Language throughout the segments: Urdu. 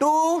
2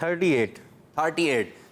38।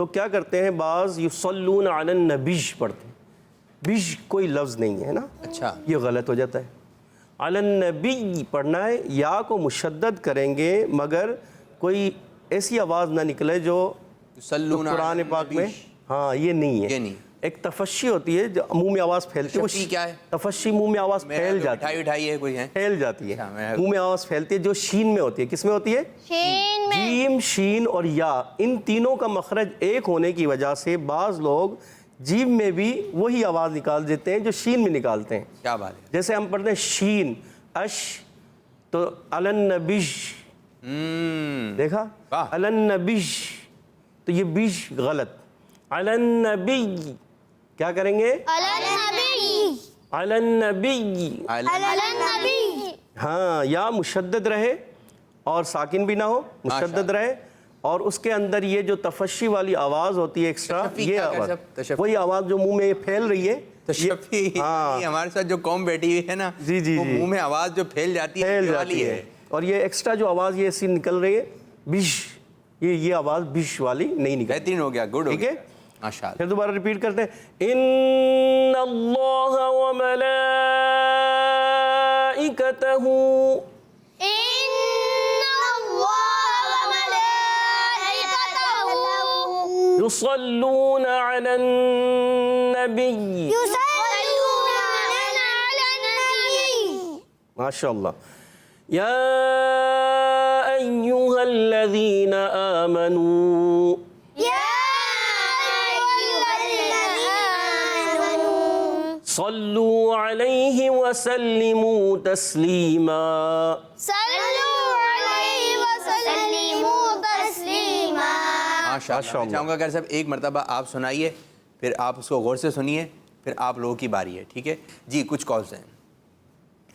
تو کیا کرتے ہیں بعض یصلون علی النبی پڑھتے ہیں، بیش کوئی لفظ نہیں ہے نا، اچھا یہ غلط ہو جاتا ہے. علی النبی پڑھنا ہے، یا کو مشدد کریں گے مگر کوئی ایسی آواز نہ نکلے جو یصلون علی قرآن پاک میں، النبی. ہاں یہ نہیں ہے. یہ نہیں. ایک تفشی ہوتی ہے جو منہ میں آواز پھیلتی ہے. تفشی کیا ہے؟ تفشی منہ میں آواز پھیل جاتی مٹھائی ہے، اٹھائی ہے کوئی ہے؟ پھیل جاتی ہے، اچھا، میں- منہ میں آواز پھیلتی ہے جو شین میں ہوتی ہے. کس میں ہوتی ہے؟ شین میں. جیم، شین اور یا، ان تینوں کا مخرج ایک ہونے کی وجہ سے بعض لوگ جیم میں بھی وہی آواز نکال دیتے ہیں جو شین میں نکالتے ہیں. کیا بات ہے. جیسے ہم پڑھتے ہیں شین اش، تو علی النبی، دیکھا واہ. علی النبی، تو یہ بیش غلط. علی النبی کیا کریں گے؟ علی النبی. علی النبی، علی النبی. ہاں یا مشدد رہے اور ساکن بھی نہ ہو، مشدد رہے، اور اس کے اندر یہ جو تفشی والی آواز ہوتی ہے ایکسٹرا، تشفی یہ کیا آواز، کہہ سکتے؟ تشفی. وہی آواز جو منہ میں پھیل رہی ہے، تشفی. ہاں. یہ ہمارے ساتھ جو قوم بیٹھی ہوئی ہے نا، جی جی وہ جی، منہ میں آواز جو پھیل جاتی ہے پھیل یہ والی جاتی ہے، اور یہ ایکسٹرا جو آواز یہ ایسی نکل رہی ہے بیش، یہ آواز بیش والی نہیں نکل. بہترین ہو گیا، گڈ ہو ٹھیک گیا. ہے، ماشاء اللہ. پھر دوبارہ ریپیٹ کرتے ہیں. ان اللہ وملائکتہ ان اللہ وملائکتہ یصلون علی النبی. یصلون علی النبی. ماشاء اللہ. یا ایہا الذین آمنوا یا ایھا الذین آمنوا صلوا علیہ وسلموا تسلیما. صلوا علیہ وسلموا تسلیما. ماشاء اللہ. میں چاہوں گا کہ صاحب ایک مرتبہ آپ سنائیے، پھر آپ اس کو غور سے سنیے، پھر آپ لوگوں کی باری ہے. ٹھیک ہے جی، کچھ کالز ہیں.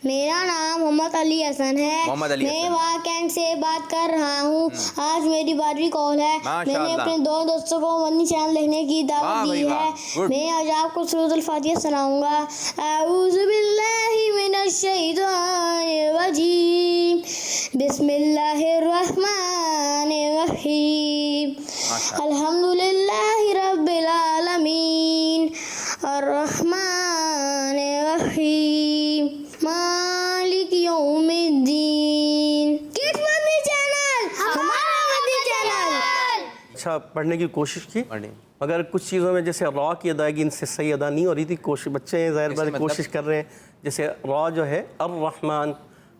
میرا نام محمد علی حسن ہے. محمد علی میں حسن. وہاں کینٹ سے بات کر رہا ہوں. آج میری 12ویں کال ہے. ماشاء میں نے اللہ. اپنے دو دوستوں کو مدنی چینل دیکھنے کی واہ دعوت بھائی دی واہ. ہے. Good. میں آج آپ کو سورۃ الفاتحہ سناؤں گا. اعوذ باللہ من الشیطان الرجیم، بسم اللہ الرحمن الرحیم، ماشاء اللہ. الحمد للہ رب العالمین، الرحمن الرحیم، مالک یوم الدین. کس مدنی چینل؟ ہمارا مدنی چینل. اچھا پڑھنے کی کوشش کی، پڑھیں. مگر کچھ چیزوں میں جیسے را کی ادائیگی ان سے صحیح ادا نہیں ہو رہی تھی. کوشش بچے ہیں ظاہر بات ہے، مطلب؟ کوشش کر رہے ہیں. جیسے را جو ہے الرحمن،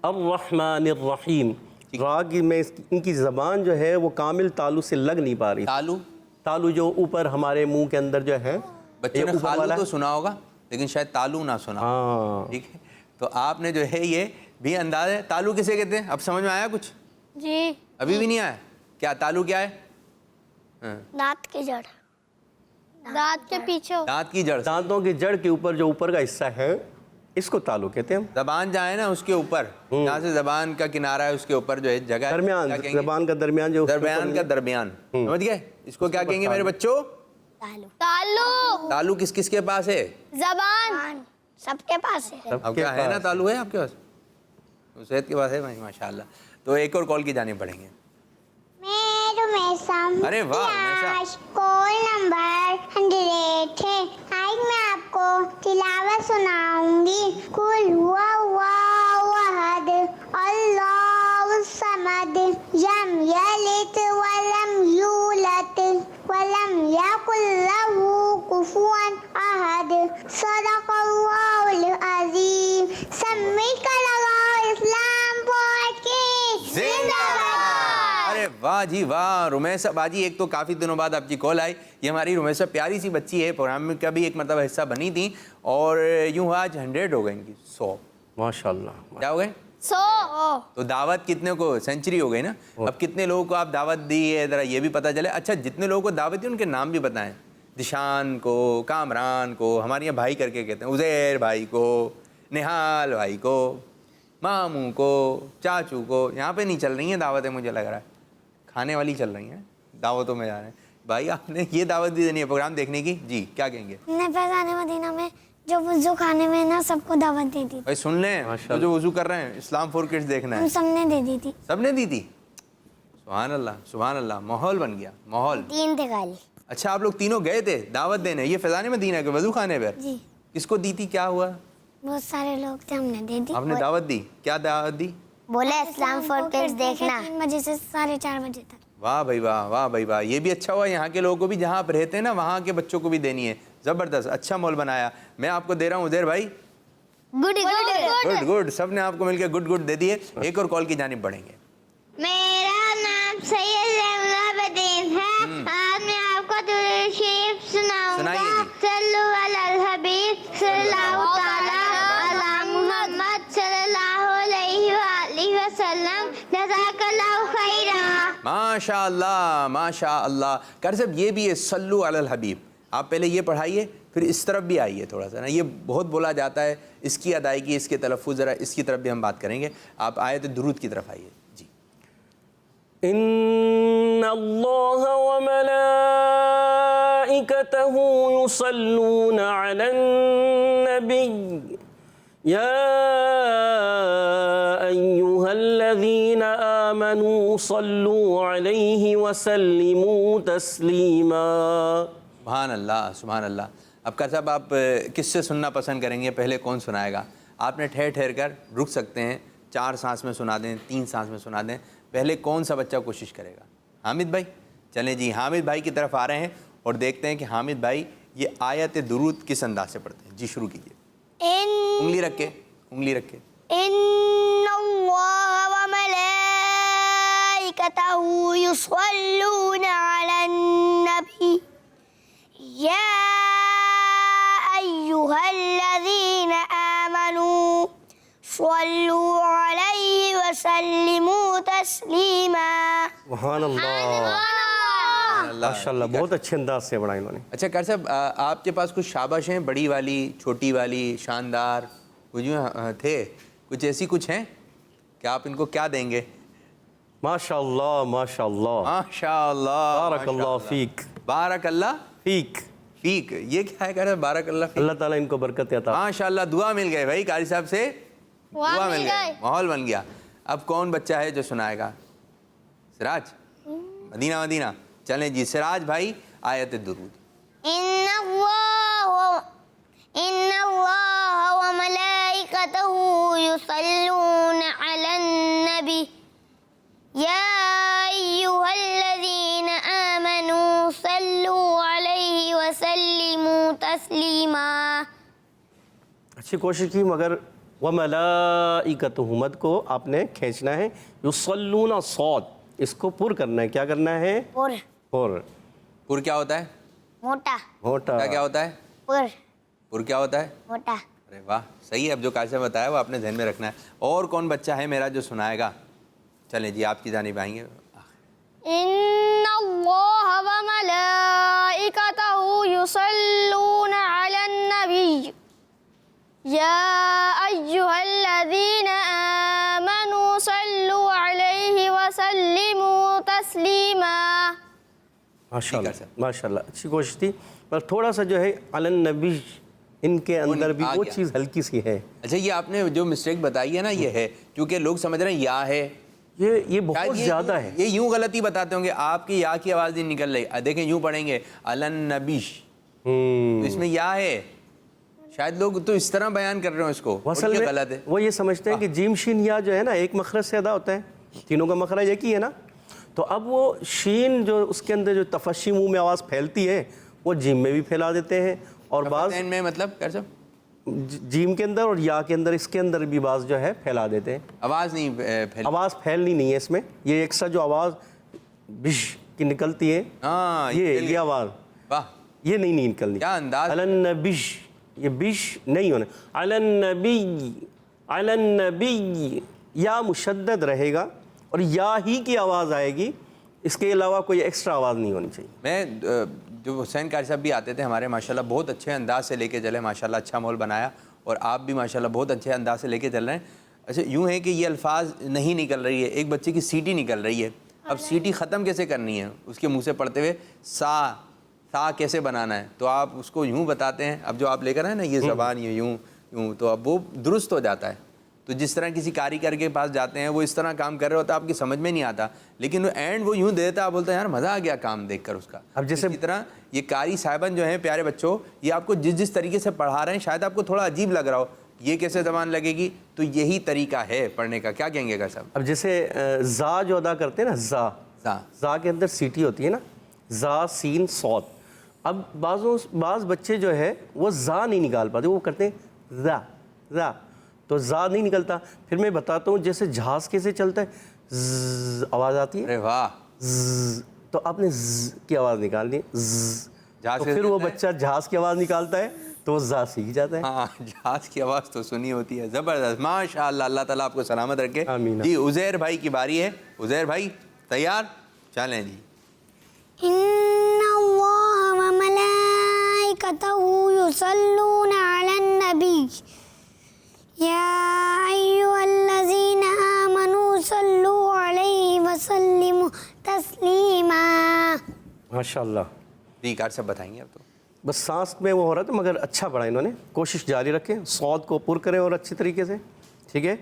الرحمن الرحیم، را کی میں ان کی زبان جو ہے وہ کامل تالو سے لگ نہیں پا رہی. تالو. تالو جو اوپر ہمارے منہ کے اندر جو ہے، بچوں نے اوپر خالو والا تو سنا ہوگا لیکن شاید تالو نہ سنا. ہاں ٹھیک ہے، تو آپ نے جو ہے یہ بھی انداز ہے. تالو کسے کہتے ہیں؟ اب سمجھ میں آیا کچھ؟ جی. ابھی بھی نہیں آیا؟ کیا تالو کیا ہے؟ دانت کی جڑ. دانت کے پیچھے. دانت کی جڑ. دانتوں کی جڑ کے اوپر جو اوپر کا حصہ ہے اس کو تالو کہتے ہیں ہم. زبان جہاں ہے نا اس کے اوپر، جہاں سے زبان کا کنارہ ہے اس کے اوپر جو ہے جگہ ہے، درمیان، کیا کہیں گے؟ زبان کا درمیان جو درمیان کا درمیان. سمجھ گئے؟ اس کو کیا کہیں گے میرے بچوں؟ تالو. تالو کس کس کے پاس ہے؟ زبان سب کے پاس ہے. اب کیا ہے نا، تالو ہے آپ کے پاس؟ صحت کے پاس ہے ماشاء اللہ. تو ایک اور کال کی جانب پڑیں گے. ارے واہ رمیشہ. کال نمبر 100 ہے. آج میں آپ کو تلاوت سناؤں گی. قل هو اللہ احد اللہ الصمد لم یلد ولم یولد ولم یکن له کفوا احد. صدق اللہ العظیم. سمی کا لگاؤ اسلام پوائٹ کی زندہ باد. ارے واہ جی واہ رمیشہ باجی، ایک تو کافی دنوں بعد آپ کی کال آئی. یہ ہماری رمیشہ پیاری سی بچی ہے، پروگرام میں کا بھی ایک مرتبہ حصہ بنی تھی، اور یوں آج 100 ہو گئے ان کی. 100 ماشاء اللہ. کیا ہو گئے؟ 100. تو دعوت کتنے کو، سینچری ہو گئی نا. اب کتنے لوگوں کو آپ دعوت دی ہے ذرا یہ بھی پتہ چلے. اچھا جتنے لوگوں کو دعوت دی ان کے نام بھی بتائیں. دشان کو، کامران کو، ہمارے یہاں بھائی کر کے کہتے ہیں، عزیر بھائی کو، نہال بھائی کو، ماموں کو، چاچو کو. یہاں پہ نہیں چل رہی ہیں دعوتیں، مجھے لگ رہا ہے کھانے والی چل رہی ہیں، دعوتوں میں جا رہے ہیں. بھائی آپ نے یہ دعوت دی دینی ہے پروگرام دیکھنے کی. جی کیا کہیں گے؟ نے فیضان مدینہ میں جو وضو خانے میں نا سب کو دعوت دے دی تھی. بھائی سن لیں، تو جو وضو کر رہے ہیں اسلام 4 کڈس دیکھنا ہے، ہم سب نے دے دی تھی. سب نے دی تھی. سبحان اللہ سبحان اللہ. ماحول بن گیا، ماحول. 3 تھے خالی. اچھا آپ لوگ تینوں گئے تھے دعوت دینے, یہ فیضان مدینہ کے وضو خانے پر؟ جی کس کو دی تھی, کیا ہوا؟ بہت سارے لوگ تھے, ہم نے دے دی. آپ نے دعوت دی, کیا دعوت دی؟ بولے اسلام فور پیج دیکھنا. 3 بجے سے 4:30 بجے تک. واہ بھائی واہ, واہ بھائی واہ, یہ بھی اچھا ہوا, یہاں کے لوگوں کو بھی جہاں آپ رہتے ہیں نا وہاں کے بچوں کو بھی دینی ہے. زبردست, اچھا مول بنایا. میں آپ کو دے رہا ہوں عزیر بھائی. Good good. گڈ گڈ, سب نے آپ کو مل کے گڈ گڈ دے دیے. ایک اور کال کی جانب بڑھیں گے. میرا نام سید ریملا بدین ہے. آج میں آپ کو درود شریف سناؤں سنائیے گا. جی. صلو علی الحبیب صلی اللہ تعالی علی محمد صلی اللہ علیہ وآلہ وسلم. جزاک اللہ خیرا. ماشاء اللہ ماشاء اللہ. قاری صاحب یہ بھی ہے صلو علی الحبیب, آپ پہلے یہ پڑھائیے پھر اس طرف بھی آئیے تھوڑا سا نا, یہ بہت بولا جاتا ہے, اس کی ادائیگی, اس کے تلفظ, ذرا اس کی طرف بھی ہم بات کریں گے. آپ آیت درود کی طرف آئیے جی. ان اللہ وملائکتہ یصلون علی النبی یا ایہا الذین آمنوا صلوا علیہ وسلموا تسلیما. سبحان اللہ سبحان اللہ. اب قاری صاحب آپ کس سے سننا پسند کریں گے, پہلے کون سنائے گا؟ آپ نے ٹھہر ٹھہر کر رک سکتے ہیں, 4 سانس میں سنا دیں, 3 سانس میں سنا دیں. پہلے کون سا بچہ کوشش کرے گا؟ حامد بھائی. چلیں جی, حامد بھائی کی طرف آ رہے ہیں اور دیکھتے ہیں کہ حامد بھائی یہ آیت درود کس انداز سے پڑھتے ہیں. جی شروع کیجیے. انگلی رکھ کے, انگلی رکھ کے. ان اللہ وملائکتہ یصلون علی النبی یا ایہا الذین آمنوا صلوا علیہ وسلموا تسلیما. سبحان اللہ, ماشاء اللہ, بہت اچھے انداز سے پڑھا انہوں نے. اچھا قاری صاحب آپ کے پاس کچھ شاباش ہیں, بڑی والی, چھوٹی والی, شاندار, کچھ تھے, کچھ ایسی کچھ ہیں کہ آپ ان کو کیا دیں گے؟ ماشاء اللہ ماشاء اللہ ماشاء اللہ بارک اللہ فیک. بارک اللہ فیک. فیک, یہ کیا ہے کہہ رہے ہیں بارک اللہ فیک؟ اللہ تعالیٰ ان کو برکت عطا. ماشاء اللہ, دعا مل گئے بھائی قاری صاحب سے, دعا مل گئے, ماحول بن گیا. اب کون بچہ ہے جو سنائے گا؟ سراج مدینہ. مدینہ چلیں جی, سراج بھائی آیت درود. ان اللہ وملائکتہ یصلون علی النبی یا ایہا الذین آمنوا صلوا علیہ وسلموا تسلیما. اچھی کوشش کی, مگر وملائکتہ مد کو آپ نے کھینچنا ہے. یصلون صاد, اس کو پر کرنا ہے. کیا کرنا ہے؟ پر. پر. پر کیا ہوتا ہے؟ موٹا. موٹا. کیا ہوتا ہے؟ پر. پر کیا ہوتا ہے؟ موٹا. ارے واہ, صحیح ہے. اب جو قاری صاحب بتایا وہ آپ نے ذہن میں رکھنا ہے. اور کون بچہ ہے میرا جو سنائے گا؟ چلیں جی آپ کی جانب آئیں گے. ان اللہ وملائکتہ یصلون علی النبی یا ایہا الذین آمنوا صلوا علیہ وسلموا تسلیما. ماشاء اللہ ماشاء اللہ, اچھی کوشش تھی, پر تھوڑا سا جو ہے علی النبی ان کے اندر بھی وہ چیز ہلکی سی ہے. اچھا یہ آپ نے جو مسٹیک بتائی ہے نا, یہ ہے کیونکہ لوگ سمجھ رہے ہیں یا ہے, یہ بہت زیادہ ہے. یہ یوں غلطی بتاتے ہوں گے, آپ کی یا کی آواز نہیں نکل رہی. دیکھیں یوں پڑھیں گے علی النبی, تو اس میں یا ہے. شاید لوگ تو اس طرح بیان کر رہے ہوں اس کو, اصل میں غلط ہے. وہ یہ سمجھتے ہیں کہ جیم شین یا جو ہے نا ایک مخرج سے ادا ہوتا ہے, تینوں کا مخرج ایک ہی ہے نا. تو اب وہ شین جو اس کے اندر جو تفشی منہ میں آواز پھیلتی ہے وہ جیم میں بھی پھیلا دیتے ہیں, اور بعض میں مطلب کر سب جیم کے اندر اور یا کے اندر, اس کے اندر بھی بعض جو ہے پھیلا دیتے ہیں. آواز نہیں پھیل, آواز پھیلنی نہیں ہے اس میں. یہ ایک سا جو آواز بش کی نکلتی ہے, ہاں یہ آواز, واہ یہ نہیں نکلنی. کیا انداز. علی النبی, یہ بش نہیں ہونا. علی النبی, علی النبی, یا مشدد رہے گا اور یا ہی کی آواز آئے گی, اس کے علاوہ کوئی ایکسٹرا آواز نہیں ہونی چاہیے. میں جو حسین قاری صاحب بھی آتے تھے ہمارے, ماشاءاللہ بہت اچھے انداز سے لے کے چلے, ماشاءاللہ اچھا ماحول بنایا, اور آپ بھی ماشاءاللہ بہت اچھے انداز سے لے کے چل رہے ہیں. اچھا یوں ہے کہ یہ الفاظ نہیں نکل رہی ہے, ایک بچے کی سیٹی نکل رہی ہے, اب سیٹی ختم کیسے کرنی ہے اس کے منہ سے پڑھتے ہوئے؟ سا کیسے بنانا ہے, تو آپ اس کو یوں بتاتے ہیں. اب جو آپ لے کر آئے نا یہ زبان یہ یوں, تو اب وہ درست ہو جاتا ہے. تو جس طرح کسی کاریگر کے پاس جاتے ہیں وہ اس طرح کام کر رہا ہوتا ہے آپ کی سمجھ میں نہیں آتا, لیکن وہ اینڈ وہ یوں دیتا ہے, آپ بولتے ہیں یار مزہ آ گیا کام دیکھ کر اس کا. اب جیسے اسی طرح یہ قاری صاحبان جو ہیں پیارے بچوں, یہ آپ کو جس طریقے سے پڑھا رہے ہیں شاید آپ کو تھوڑا عجیب لگ رہا ہو, یہ کیسے زبان لگے گی, تو یہی طریقہ ہے پڑھنے کا. کیا کہیں گے گا صاحب؟ اب جیسے زا جو ادا کرتے ہیں نا, زا کے اندر سیٹی ہوتی ہے نا, زا سین صاد. اب بعض بچے جو ہے وہ زا نہیں نکال پاتے, وہ کرتے ہیں زا, تو زا نہیں نکلتا. پھر میں بتاتا ہوں جیسے جہاز کیسے چلتا ہے, ز آواز آتی ہے, ارے واہ, تو آپ نے ز کی آواز نکالنی ہے, تو پھر وہ بچہ جہاز کی آواز نکالتا ہے تو وہ زا سیکھ جاتا ہے. ہاں, جہاز کی آواز تو سنی ہوتی ہے. زبردست, ماشاء اللہ, اللہ تعالیٰ آپ کو سلامت رکھے. آمین. جی عزیر بھائی کی باری ہے. عزیر بھائی تیار؟ چلیں جی. ان اللہ و ملائکتہ یصلون علی النبی یا ایھا الذین آمنوا صلوا علیہ وسلموا تسلیما. ماشاء اللہ. جی کار صاحب بتائیں گے اب تو. بس سانس میں وہ ہو رہا تھا مگر اچھا پڑھا انہوں نے, کوشش جاری رکھیں, صاد کو پر کریں اور اچھی طریقے سے, ٹھیک ہے.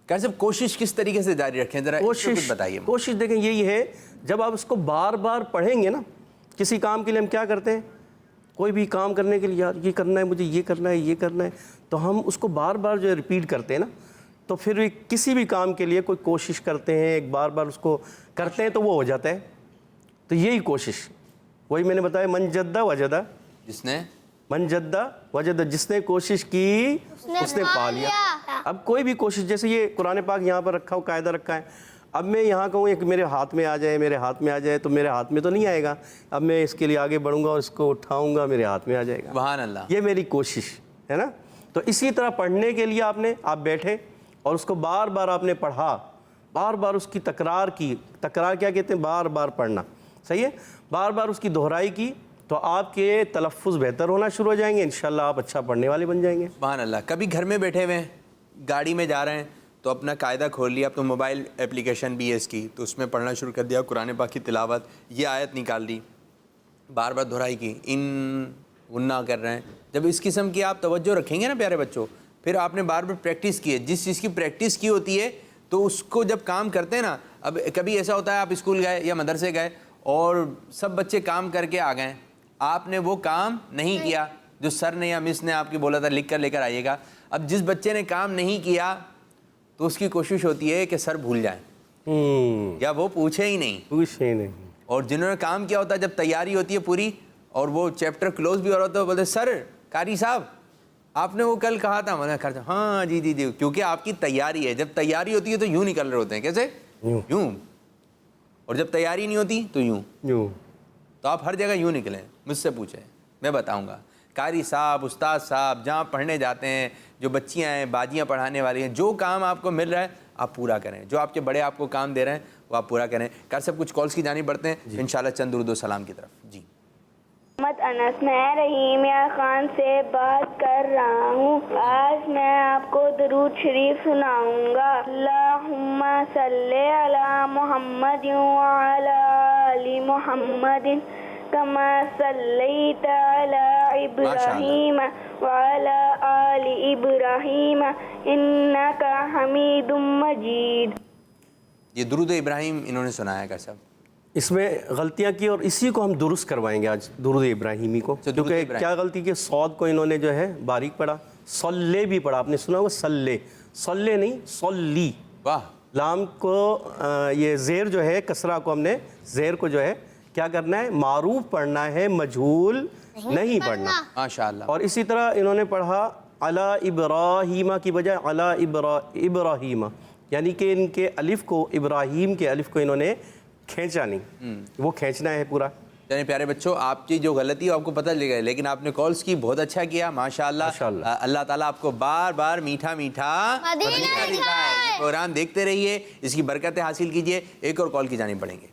کار صاحب کوشش کس طریقے سے جاری رکھیں, ذرا کچھ بتائیے. کوشش دیکھیں یہی ہے, جب آپ اس کو بار بار پڑھیں گے نا, کسی کام کے لیے ہم کیا کرتے ہیں, کوئی بھی کام کرنے کے لیے یار یہ کرنا ہے, مجھے یہ کرنا ہے, یہ کرنا ہے, تو ہم اس کو بار بار جو ہے ریپیٹ کرتے ہیں نا, تو پھر کسی بھی کام کے لیے کوئی کوشش کرتے ہیں, ایک بار بار اس کو کرتے ہیں تو وہ ہو جاتا ہے. تو یہی کوشش, وہی میں نے بتایا, من جدہ وجدہ, جس نے من جدہ وجدہ, جس نے کوشش کی اس نے پا لیا. اب کوئی بھی کوشش, جیسے یہ قرآن پاک یہاں پر رکھا ہو, قاعدہ رکھا ہے, اب میں یہاں کہوں کہ میرے ہاتھ میں آ جائے, میرے ہاتھ میں آ جائے, تو میرے ہاتھ میں تو نہیں آئے گا. اب میں اس کے لیے آگے بڑھوں گا اور اس کو اٹھاؤں گا, میرے ہاتھ میں آ جائے گا. سبحان اللہ. یہ میری کوشش ہے نا. تو اسی طرح پڑھنے کے لیے آپ بیٹھے اور اس کو بار بار آپ نے پڑھا, بار بار اس کی تکرار کی. تکرار کیا کہتے ہیں, بار بار پڑھنا, صحیح ہے, بار بار اس کی دہرائی کی, تو آپ کے تلفظ بہتر ہونا شروع ہو جائیں گے, انشاءاللہ آپ اچھا پڑھنے والے بن جائیں گے. سبحان اللہ. کبھی گھر میں بیٹھے ہوئے ہیں, گاڑی میں جا رہے ہیں, تو اپنا قاعدہ کھول لیا, اب تو موبائل اپلیکیشن بھی ہے اس کی, تو اس میں پڑھنا شروع کر دیا, قرآن پاک کی تلاوت, یہ آیت نکال لی, بار بار دہرائی کی, ان غنہ کر رہے ہیں. جب اس قسم کی آپ توجہ رکھیں گے نا پیارے بچوں, پھر آپ نے بار بار پریکٹس کی ہے, جس چیز کی پریکٹس کی ہوتی ہے تو اس کو جب کام کرتے ہیں نا. اب کبھی ایسا ہوتا ہے آپ اسکول گئے یا مدرسے گئے اور سب بچے کام کر کے آ گئے, آپ نے وہ کام نہیں کیا جو سر نے یا مس نے آپ کی بولا تھا لکھ کر لے کر آئیے گا. اب جس بچے نے کام نہیں کیا تو اس کی کوشش ہوتی ہے کہ سر بھول جائیں یا وہ پوچھے ہی نہیں. اور جنہوں نے کام کیا ہوتا ہے, جب تیاری ہوتی ہے پوری اور وہ چیپٹر کلوز بھی ہو رہا ہوتا ہے, بولتے سر قاری صاحب آپ نے وہ کل کہا تھا, میں نے کہا ہاں جی جی جی, کیونکہ آپ کی تیاری ہے. جب تیاری ہوتی ہے تو یوں نکل رہے ہوتے ہیں, کیسے یوں, اور جب تیاری نہیں ہوتی تو یوں. تو آپ ہر جگہ یوں نکلیں, مجھ سے پوچھیں, میں بتاؤں گا. قاری صاحب, استاد صاحب جہاں پڑھنے جاتے ہیں, جو بچیاں ہیں, باجیاں پڑھانے والی ہیں, جو کام آپ کو مل رہا ہے آپ پورا کریں, جو آپ کے بڑے آپ کو کام دے رہے ہیں وہ آپ پورا کریں. کر سب کچھ کالس کی جانب بڑھتے ہیں انشاءاللہ چند درود و سلام کی طرف. جی محمد انس, میں رحیمیہ خان سے بات کر رہا ہوں. آج میں آپ کو درود شریف سناؤں گا. اللہم صلی علی محمد وعلی آل محمد کما صلیت علی ابراہیم وعلی آل ابراہیم انک حمید مجید. یہ درود ابراہیم انہوں نے سنایا کیا صاحب؟ اس میں غلطیاں کی اور اسی کو ہم درست کروائیں گے آج, درود ابراہیمی کو. کیونکہ کیا غلطی کی, صاد کو انہوں نے جو ہے باریک پڑھا, صلی بھی پڑھا, آپ نے سنا ہوگا صلی, صلی نہیں صلی. واہ. لام کو یہ زیر جو ہے کسرہ کو, ہم نے زیر کو جو ہے کیا کرنا ہے, معروف پڑھنا ہے, مجہول نہیں پڑھنا. ماشاءاللہ. اور اسی طرح انہوں نے پڑھا علی ابراہیمہ کی بجائے علی ابراہیمہ, یعنی کہ ان کے الف کو, ابراہیم کے الف کو انہوں نے کھینچا نہیں, وہ کھینچنا ہے پورا. یعنی پیارے بچوں, آپ کی جو غلطی ہے آپ کو پتہ لگا, لیکن آپ نے کالز کی, بہت اچھا کیا, ماشاءاللہ. اللہ تعالیٰ آپ کو بار بار میٹھا میٹھا مدینہ دکھائے. پروگرام دیکھتے رہیے, اس کی برکتیں حاصل کیجئے. ایک اور کال کی جانب پڑھیں گے.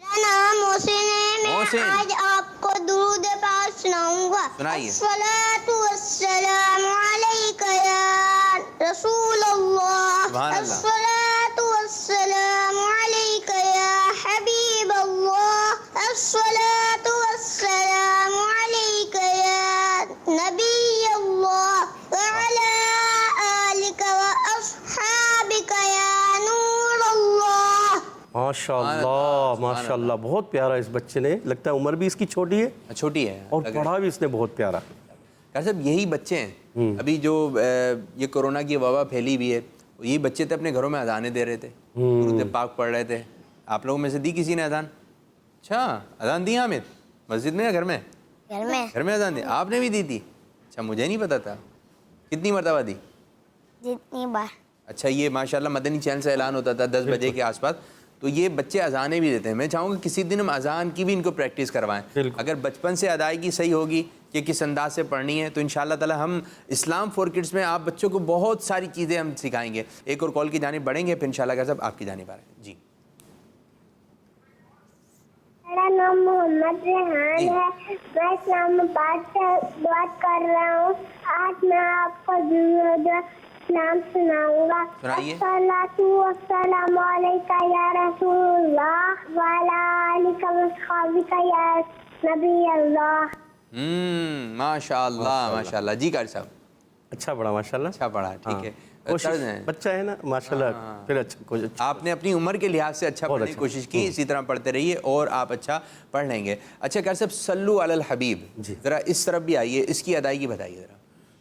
میرا نام محسن ہے, میں آج آپ کو درود پاک سناؤں گا. سنائیے. الصلاۃ والسلام علیک یا رسول اللہ, الصلاۃ والسلام علیک یا حبیب اللہ, الصلاۃ والسلام علیک یا نبی اللہ وعلی آلک و ماشاء اللہ بہت پیارا اس بچے نے, لگتا ہے عمر بھی اس کی چھوٹی ہے, چھوٹی ہے اور پڑھا بھی اس نے بہت پیارا. ڈاکٹر صاحب یہی بچے ہیں ابھی جو یہ کورونا کی وبا پھیلی ہوئی ہے, یہی بچے تھے اپنے گھروں میں اذانیں دے رہے تھے, درود پاک پڑھ رہے تھے. آپ لوگوں میں سے دی کسی نے اذان؟ اچھا اذان دی حامد, مسجد میں یا گھر میں؟ گھر میں اذان دی. آپ نے بھی دی تھی؟ اچھا مجھے نہیں پتا تھا. کتنی مرتبہ دی؟ جتنی بار. اچھا یہ ماشاءاللہ مدنی چینل سے اعلان ہوتا تھا 10 بجے کے آس پاس, تو یہ بچے اذانیں بھی دیتے ہیں. میں چاہوں گا کسی دن ہم اذان کی بھی ان کو پریکٹس کروائیں. اگر بچپن سے ادائیگی صحیح ہوگی کہ کس انداز سے پڑھنی ہے, تو انشاءاللہ تعالی ہم اسلام فور کڈس میں آپ بچوں کو بہت ساری چیزیں ہم سکھائیں گے. ایک اور کال کی جانب بڑھیں گے, پھر انشاءاللہ صاحب آپ کی جانب آ رہے ہیں. جی میرا نام محمد ریحان ہے, میں اسلام آباد سے بات کر رہا ہوں. آج میں آپ کو درود اسلام سناؤں گا. الصلاۃ والسلام علیکہ یا رسول اللہ وعلی آلک واصحابک یا نبی اللہ. ماشاءاللہ ماشاءاللہ. جی قاری صاحب اچھا پڑھا ماشاءاللہ, اچھا پڑھا, ٹھیک ہے. بچہ ہے نا ماشاءاللہ, پھر اچھا آپ نے اپنی عمر کے لحاظ سے اچھا پڑھنے کی کوشش کی, اسی طرح پڑھتے رہیے اور آپ اچھا پڑھ لیں گے. اچھا قاری صاحب صلو علی الحبیب, ذرا اس طرف بھی آئیے, اس کی ادائیگی بتائیے ذرا.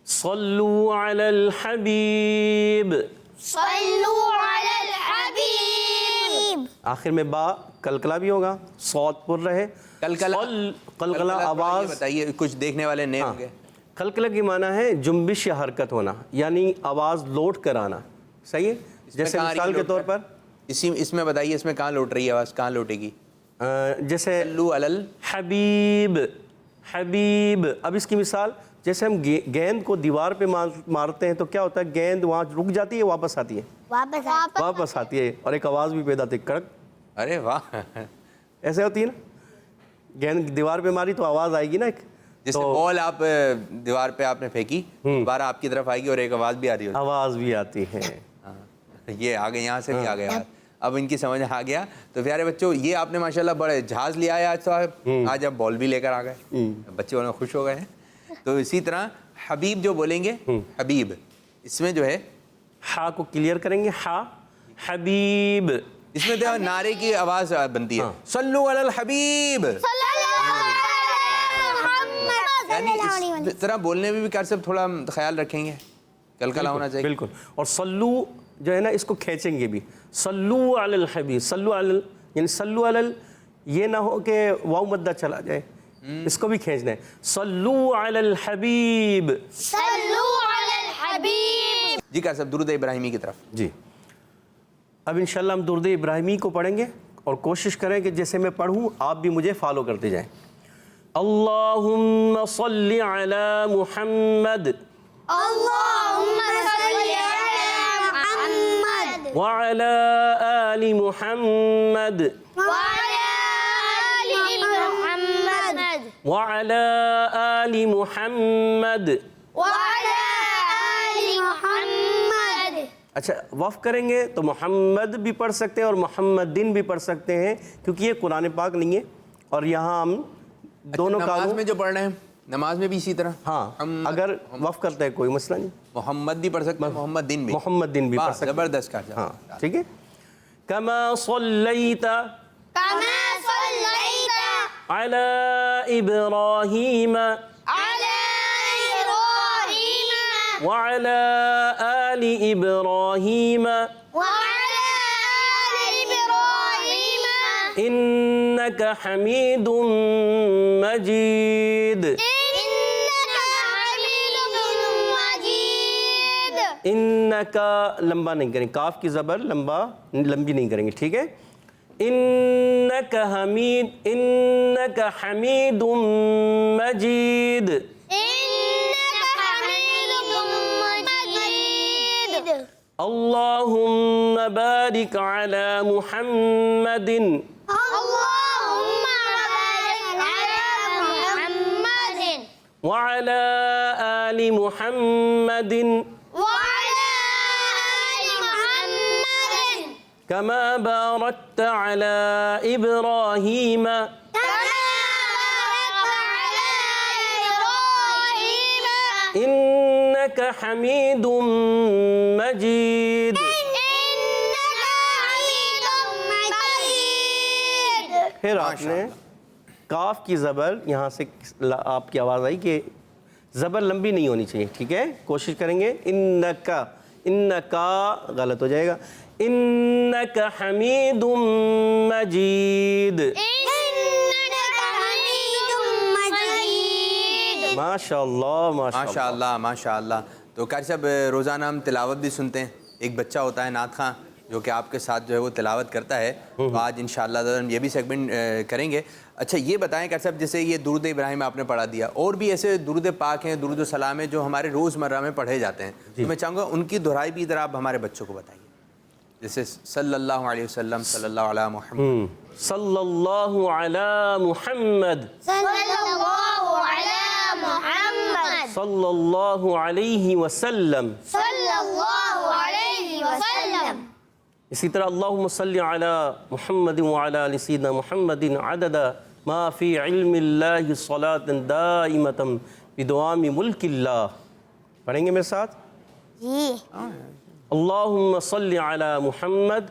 صلو علی الحبیب, صلو علی الحبیب. آخر میں با قلقلہ بھی ہوگا, صوت پر رہے. قلقلہ آواز بتائیے, کچھ دیکھنے والے نئے ہوں گے. قلقلہ کی معنی ہے جنبش یا حرکت ہونا, یعنی آواز لوٹ کر آنا. صحیح ہے, جیسے مثال کے طور پر اس میں بتائیے, اس میں کہاں لوٹ رہی ہے آواز, کہاں لوٹے گی؟ جیسے صلو علی الحبیب, حبیب. اب اس کی مثال, جیسے ہم گیند کو دیوار پہ مارتے ہیں تو کیا ہوتا ہے, گیند وہاں رک جاتی ہے, واپس آتی ہے, واپس آتی ہے, اور ایک آواز بھی پیدا ہوتی ہے, کڑک. ارے واہ, ایسے ہوتی ہے نا, گیند دیوار پہ ماری تو آواز آئے گی نا ایک. جیسے بال آپ دیوار پہ آپ نے پھینکی, دوبارہ آپ کی طرف آئے گی اور ایک آواز بھی آ رہی ہوگی. آواز بھی آتی ہے. یہ آگے یہاں سے بھی آ گیا, اب ان کی سمجھ آ گیا. تو پیارے بچوں, یہ آپ نے ماشاءاللہ بڑے جہاز لیا ہے آج, تو آج آپ بال بھی لے کر آ گئے, بچے انہیں خوش ہو گئے ہیں. تو اسی طرح حبیب جو بولیں گے, حبیب, اس میں جو ہے ہا کو کلیئر کریں گے, ہا حبیب. اس میں تو نعرے کی آواز بنتی ہے, صلو علی الحبیب. یعنی اس طرح بولنے میں بھی کیا سب تھوڑا خیال رکھیں گے, قلقلہ ہونا چاہیے. بالکل. اور صلو جو ہے نا, اس کو کھینچیں گے بھی, صلو علی الحبیب. صلو علی, یعنی صلو علی, یہ نہ ہو کہ واو مدہ چلا جائے, اس کو بھی کھینچنا ہے. صلو علی الحبیب, صلو علی الحبیب. جی کیا صاحب درود ابراہیمی کی طرف. جی اب انشاءاللہ ہم درود ابراہیمی کو پڑھیں گے, اور کوشش کریں کہ جیسے میں پڑھوں آپ بھی مجھے فالو کرتے جائیں. اللہم صلی علی محمد, اللہم صلی علی محمد وعلی آل محمد, وعلی آل محمد وعلی آل محمد. وعلی آل محمد. اچھا وقف کریں گے تو محمد بھی پڑھ سکتے ہیں اور محمدین بھی پڑھ سکتے ہیں, کیونکہ یہ قرآن پاک نہیں ہے, اور یہاں ہم دونوں نماز میں جو پڑھ رہے ہیں, نماز میں بھی اسی طرح. ہاں, اگر وقف کرتا ہے کوئی مسئلہ نہیں, محمد بھی پڑھ سکتے ہیں, محمد دین بھی, محمد دین بھی پڑھ سکتے ہیں. زبردست کہا. ہاں ٹھیک ہے. کما صلیت کما صلیت علی ابراہیم علی ابراہیم وعلی آل ابراہیم وعلی آل ابراہیم انک حمید مجید. انک حمید مجید. انک لمبا نہیں کریں, کاف کی زبر لمبی نہیں کریں گے, ٹھیک ہے. انک حمید, انک حمید مجید. انک حمید مجید. اللہم بارک علی محمد اللہم بارک علی محمد وعلی آل محمد وعلی آل محمد کما بارکت علی ابراہیم كما باركت على إبراهيم انک حمید مجید. إنك حميد مجيد. پھر آپ نے کاف کی زبر یہاں سے آپ کی آواز آئی کہ زبر لمبی نہیں ہونی چاہیے، ٹھیک ہے؟ کوشش کریں گے. انکا، انکا غلط ہو جائے گا. انکا حمید مجید. ماشاء اللہ ماشاء اللہ ماشاء اللہ. تو قاری صاحب روزانہ ہم تلاوت بھی سنتے ہیں، ایک بچہ ہوتا ہے نعت خواں جو کہ آپ کے ساتھ جو ہے وہ تلاوت کرتا ہے، تو آج انشاءاللہ ہم یہ بھی سیگمنٹ کریں گے. اچھا یہ بتائیں قاری صاحب، جیسے یہ درود ابراہیم آپ نے پڑھا دیا، اور بھی ایسے درود پاک ہیں، درود و سلام ہیں جو ہمارے روزمرہ میں پڑھے جاتے ہیں، تو میں چاہوں گا ان کی دہرائی بھی ادھر آپ ہمارے بچوں کو بتائیے. جیسے صلی اللہ علیہ وسلم، صلی اللہ علیہ محمد، صلی اللہ علی محمد، صلی اللہ علیہ وسلم. اسی طرح اللہم صلی علی محمد وعلی آل سیدنا محمد عدد ما فی علم اللہ صلاة دائمۃ بدوام ملک اللہ. پڑھیں گے میرے ساتھ؟ جی. اللہم صلی علی محمد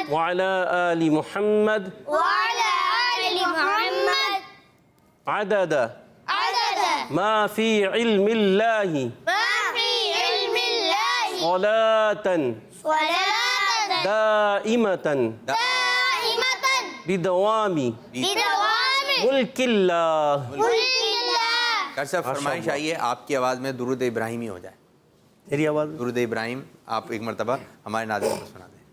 وعلی آل محمد عدد ما فی علم اللہ صلاة دائمة بدوام ملک اللہ. قاری صاحب فرمائش آئیے آپ کی آواز میں درود ابراہیمی ہو جائے. میری آواز درود ابراہیم آپ ایک مرتبہ ہمارے ناظرین کو سنا دیں.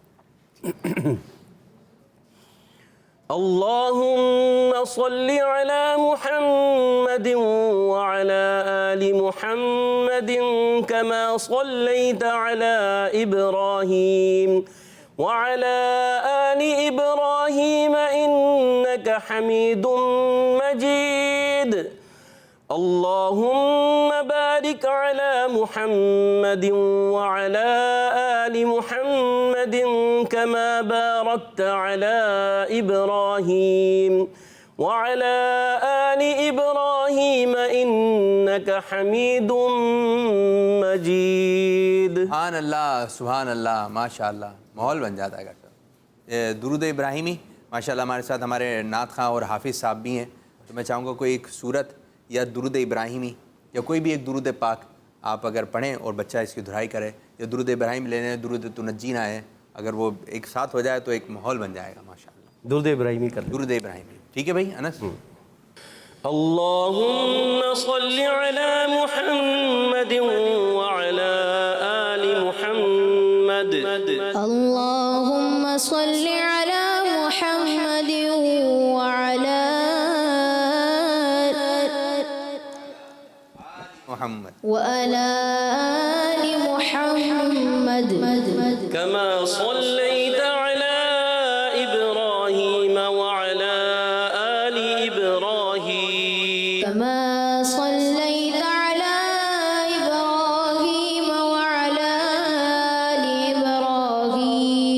اللہم صلی علی محمد وعلی آل محمد کما صلیت علی ابراہیم وعلی آل ابراہیم انکا حمید مجید. اللہم بارک علی محمد وعلی آل محمد كما باركت على إبراهيم وعلى آل إبراهيم إنك حميد مجيد. سبحان اللہ سبحان اللہ ماشاء اللہ. ماحول بن جاتا ہے ڈاکٹر. درود ابراہیمی ماشاء اللہ ہمارے ساتھ ہمارے نعت خواں اور حافظ صاحب بھی ہیں، تو میں چاہوں گا کوئی ایک صورت یا درود ابراہیمی یا کوئی بھی ایک درود پاک آپ اگر پڑھیں اور بچہ اس کی دہرائی کرے، یا درود ابراہیم لینے درود تنجینا ہے، اگر وہ ایک ساتھ ہو جائے تو ایک ماحول بن جائے گا ماشاءاللہ. درود ابراہیمی کر درود ابراہیمی. ٹھیک ہے بھائی انس. اللہم صلی علی محمد وعلی آل محمد. اللهم صل على محمد وعلى محمد وعلى آل محمد كما صليت على إبراهيم وعلى آل إبراهيم كما صليت على إبراهيم وعلى آل إبراهيم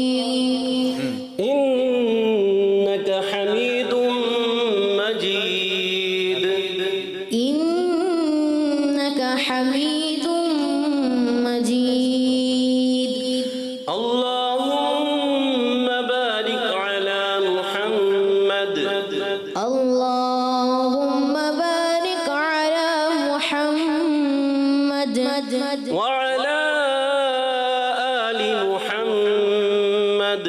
إنك حميد مجيد. إنك حميد مجيد. اللهم بارك على محمد اللهم بارك على محمد وعلى آل محمد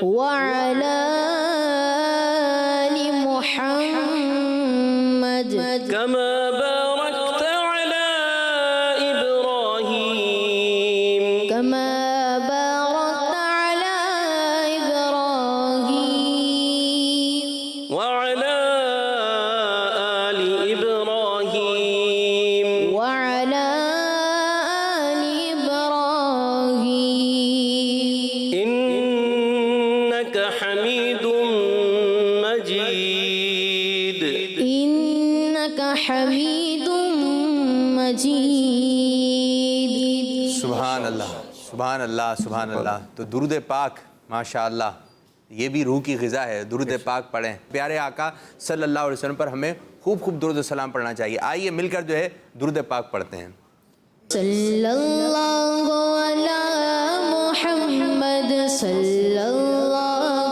وعلى آل محمد كما باركت على إبراهيم كما باركت على إبراهيم وعلى آل إبراهيم وعلى آل إبراهيم إنك حميد مجيد. إنك حميد مجيد. سبحان اللہ سبحان اللہ سبحان اللہ. تو درود پاک ماشاء اللہ یہ بھی روح کی غذا ہے. درود پاک پڑھیں. پیارے آقا صلی اللہ علیہ وسلم پر ہمیں خوب خوب درود و سلام پڑھنا چاہیے. آئیے مل کر جو ہے درود پاک پڑھتے ہیں. صلی اللہ علی محمد صلی اللہ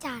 4।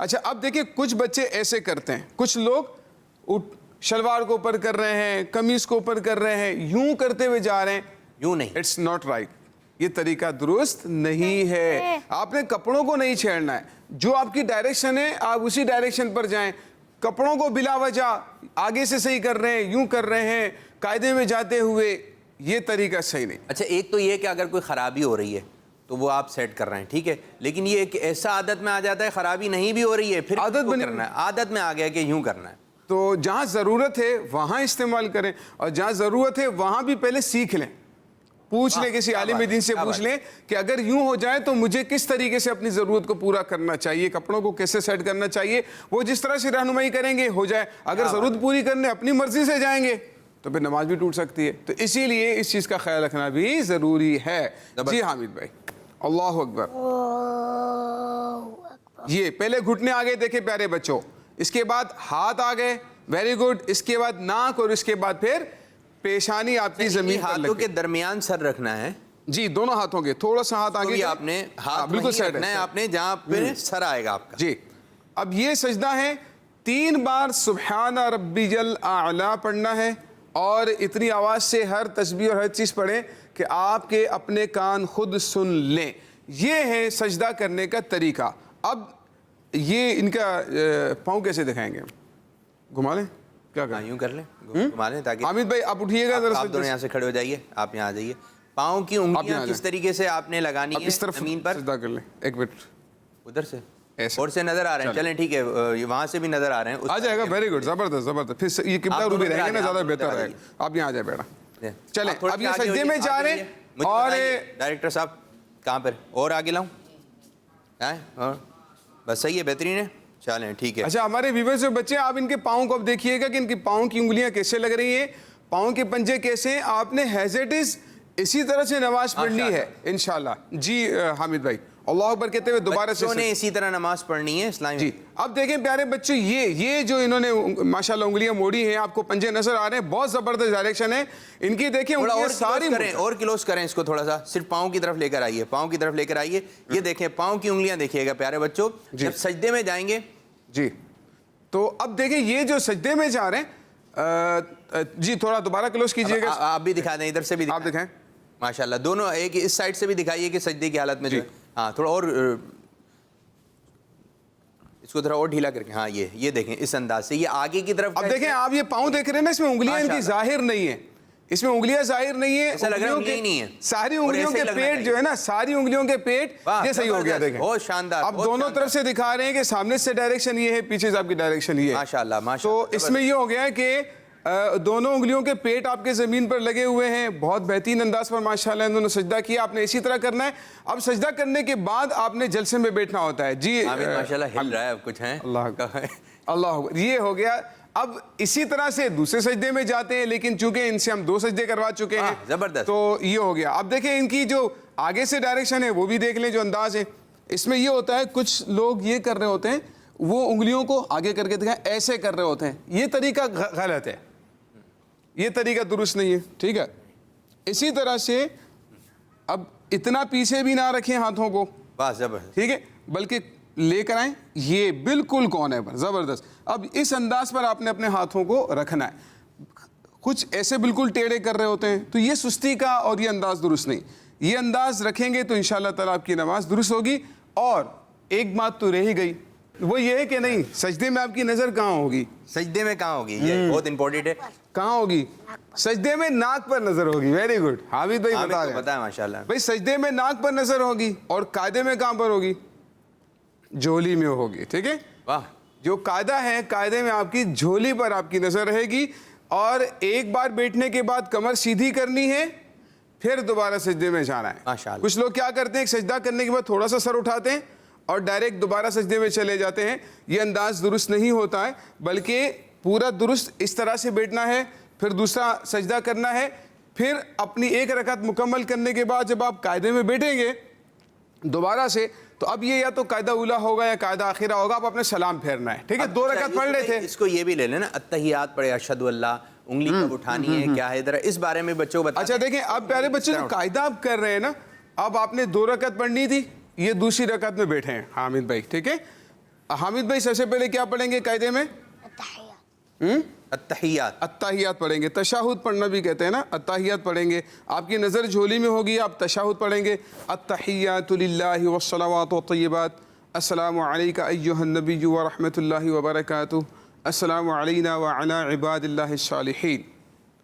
اچھا اب دیکھیں کچھ بچے ایسے کرتے ہیں, کچھ لوگ شلوار کو اوپر کر رہے ہیں, قمیص کو اوپر کر رہے ہیں, یوں کرتے ہوئے جا رہے ہیں, یوں نہیں, اٹس ناٹ رائٹ, یہ طریقہ درست نہیں ہے. آپ نے کپڑوں کو نہیں چھیڑنا ہے, جو آپ کی ڈائریکشن ہے آپ اسی ڈائریکشن پر جائیں. کپڑوں کو بلا وجہ آگے سے صحیح کر رہے ہیں, یوں کر رہے ہیں قاعدے میں جاتے ہوئے, یہ طریقہ صحیح نہیں. اچھا ایک تو یہ کہ اگر کوئی خرابی ہو رہی ہے تو وہ آپ سیٹ کر رہے ہیں, ٹھیک ہے, لیکن یہ ایک ایسا عادت میں آ جاتا ہے خرابی نہیں بھی ہو رہی ہے, پھر عادت کرنا ہے, عادت میں آ گیا کہ یوں کرنا ہے. تو جہاں ضرورت ہے وہاں استعمال کریں, اور جہاں ضرورت ہے وہاں بھی پہلے سیکھ لیں, پوچھ لیں, کسی عالم دین سے پوچھ لیں کہ اگر یوں ہو جائے تو مجھے کس طریقے سے اپنی ضرورت کو پورا کرنا چاہیے, کپڑوں کو کیسے سیٹ کرنا چاہیے, وہ جس طرح سے رہنمائی کریں گے ہو جائے. اگر ضرورت پوری کرنے اپنی مرضی سے جائیں گے تو پھر نماز بھی ٹوٹ سکتی ہے. تو اسی لیے اس چیز کا خیال رکھنا بھی ضروری ہے. جی حامد بھائی, اللہ اکبر. یہ پہلے گھٹنے آگے دیکھیں پیارے بچوں, اس کے بعد ہاتھ آگے, ویری گڈ, اس کے بعد ناک, اور اس کے بعد پھر پیشانی آپ کی زمین پر ہاتھوں کے درمیان سر رکھنا ہے. جی دونوں ہاتھوں کے, تھوڑا سا ہاتھ آگے آپ نے ہاتھ بالکل وہیں رکھنا ہے آپ نے جہاں پہ سر آئے گا آپ کا. جی اب یہ سجدہ ہے, 3 بار سبحان ربی الاعلی پڑھنا ہے, اور اتنی آواز سے ہر تسبیح اور ہر چیز پڑھیں کہ آپ کے اپنے کان خود سن لیں. یہ ہے سجدہ کرنے کا طریقہ. اب یہ ان کا پاؤں کیسے دکھائیں گے, گھما لیں, کیا کریں, یوں کر لیں, گھما لیں تاکہ حامد بھائی آپ اٹھیے گا ذرا, آپ دونوں یہاں سے کھڑے ہو جائیے, آپ یہاں آ جائیے. پاؤں کی انگلیاں کس طریقے سے آپ نے لگانی ہے اس طرف زمین پر, سجدہ کر لیں, ایک منٹ, ادھر سے اور سے نظر آ رہے ہیں, چلیں ٹھیک ہے, وہاں سے بھی نظر آ رہے ہیں, آ جائے گا, ویری گڈ, زبردست زبردست. پھر یہ قبلہ روبی رہیں گے نا, زیادہ بہتر رہے گا. آپ یہاں آ جائے بیٹا, چلیں اب یہ سجدے میں جا رہے ہیں. اور ڈائریکٹر صاحب کہاں پر اور آگے لاؤں, بس صحیح ہے, بہترین ہے, چلیں ٹھیک ہے. اچھا ہمارے ویورز جو بچے, آپ ان کے پاؤں کو اب دیکھیے گا کہ ان کی پاؤں کی انگلیاں کیسے لگ رہی ہیں, پاؤں کے پنجے کیسے ہیں. آپ نے ایز اٹ از اسی طرح سے نماز پڑھنی ہے انشاءاللہ. جی حامد بھائی, اللہ اکبر کہتے ہوئے دوبارہ سے نے اسی طرح نماز پڑھنی ہے اسلامی. جی اب دیکھیں پیارے بچوں, یہ جو انہوں نے ماشاءاللہ انگلیاں موڑی ہیں, آپ کو پنجے نظر آ رہے ہیں, بہت زبردست ڈائریکشن ہے ان کی. دیکھیں انگلیاں ساری اور کلوز کریں اس کو تھوڑا سا, صرف پاؤں کی طرف لے کر آئیے, پاؤں کی طرف لے کر آئیے. یہ دیکھیں پاؤں کی انگلیاں دیکھیے گا پیارے بچوں, جب سجدے میں جائیں گے. جی تو اب دیکھیں یہ جو سجدے میں جا رہے ہیں, جی تھوڑا دوبارہ کلوز کیجئے گا, آپ بھی دکھا دیں, ادھر سے بھی آپ دکھائیں ماشاءاللہ, دونوں ایک اس سائڈ سے بھی دکھائیے کہ سجدے کی حالت میں جو, ہاں تھوڑا اور اس کو تھوڑا اور ڈھیلا کر کے, ہاں یہ دیکھیں اس انداز سے, یہ آگے کی طرف. اب دیکھیں آپ یہ پاؤں دیکھ رہے ہیں نا, اس میں انگلیاں ان کی ظاہر نہیں ہیں, اس میں انگلیاں ظاہر نہیں ہیں, ساری انگلیوں کے پیٹ جو ہے نا, ساری انگلیوں کے پیٹ یہ صحیح ہو گیا. دیکھیں بہت شاندار, اب دونوں طرف سے دکھا رہے ہیں کہ سامنے سے ڈائریکشن یہ ہے, پیچھے سے آپ کی ڈائریکشن یہ ہے, ماشاءاللہ. تو اس میں یہ ہو گیا ہے کہ دونوں انگلیوں کے پیٹ آپ کے زمین پر لگے ہوئے ہیں, بہت بہترین انداز پر ماشاءاللہ انہوں نے سجدہ کیا. آپ نے اسی طرح کرنا ہے. اب سجدہ کرنے کے بعد آپ نے جلسے میں بیٹھنا ہوتا ہے. جی ماشاءاللہ ہل رہا ہے اب کچھ, ہیں اللہ, یہ ہو گیا. اب اسی طرح سے دوسرے سجدے میں جاتے ہیں, لیکن چونکہ ان سے ہم 2 سجدے کروا چکے ہیں, زبردست, تو یہ ہو گیا. اب دیکھیں ان کی جو آگے سے ڈائریکشن ہے وہ بھی دیکھ لیں, جو انداز ہے اس میں یہ ہوتا ہے, کچھ لوگ یہ کر رہے ہوتے ہیں, وہ انگلیوں کو آگے کر کے دکھائیں, ایسے کر رہے ہوتے ہیں. یہ طریقہ غلط ہے, یہ طریقہ درست نہیں ہے, ٹھیک ہے. اسی طرح سے اب اتنا پیچھے بھی نہ رکھیں ہاتھوں کو, ٹھیک ہے, بلکہ لے کر آئیں, یہ بالکل کونے پر, زبردست. اب اس انداز پر آپ نے اپنے ہاتھوں کو رکھنا ہے. کچھ ایسے بالکل ٹیڑھے کر رہے ہوتے ہیں, تو یہ سستی کا اور یہ انداز درست نہیں. یہ انداز رکھیں گے تو انشاءاللہ تعالیٰ آپ کی نماز درست ہوگی. اور ایک بات تو رہ ہی گئی, وہ یہ ہے کہ نہیں, سجدے میں آپ کی نظر کہاں ہوگی, سجدے میں کہاں ہوگی, یہ بہت امپورٹنٹ ہے. کہاں ہوگی, سجدے میں ناک پر نظر ہوگی. ویری گڈ, حامد بھائی بتا رہے ہیں, پتہ ہے ماشاءاللہ بھائی سجدے میں ناک پر نظر ہوگی, اور قاعدے میں کہاں پر ہوگی, جھولی میں ہوگی. ٹھیک ہے, واہ, جو قاعدہ ہے, قاعدے میں آپ کی جھولی پر آپ کی نظر رہے گی. اور ایک بار بیٹھنے کے بعد کمر سیدھی کرنی ہے, پھر دوبارہ سجدے میں جانا ہے. ماشاءاللہ. کچھ لوگ کیا کرتے ہیں, سجدہ کرنے کے بعد تھوڑا سا سر اٹھاتے ہیں اور ڈائریکٹ دوبارہ سجدے میں چلے جاتے ہیں. یہ انداز درست نہیں ہوتا ہے, بلکہ پورا درست اس طرح سے بیٹھنا ہے, پھر دوسرا سجدہ کرنا ہے, پھر اپنی ایک رکعت مکمل کرنے کے بعد جب آپ قاعدے میں بیٹھیں گے دوبارہ سے, تو اب یہ یا تو قاعدہ اولا ہوگا یا قاعدہ آخرہ ہوگا, آپ اپنے سلام پھیرنا ہے. ٹھیک ہے, 2 رکعت پڑھ رہے تھے, اس کو یہ بھی لے لینا, التحیات پڑھے, اشہد اللہ, انگلی کب اٹھانی ہے, کیا ہے, ذرا اس بارے میں بچوں کو بتا. اچھا دیکھیں, اب پیارے بچے جو قاعدہ آپ کر رہے ہیں نا, اب آپ نے 2 رکعت پڑھنی تھی, یہ دوسری رکعت میں بیٹھے ہیں حامد بھائی. ٹھیک ہے, حامد بھائی سب سے پہلے کیا پڑھیں گے قاعدے میں؟ التحیات. التحیات پڑھیں گے. تشہد پڑھنا بھی کہتے ہیں نا, التحیات پڑھیں گے. آپ کی نظر جھولی میں ہوگی, آپ تشہد پڑھیں گے. التحیات للہ والصلوات والطیبات, السلام علیک ایھا النبی ورحمۃ اللہ وبرکاتہ, السلام علینا وعلی عباد اللہ الصالحین.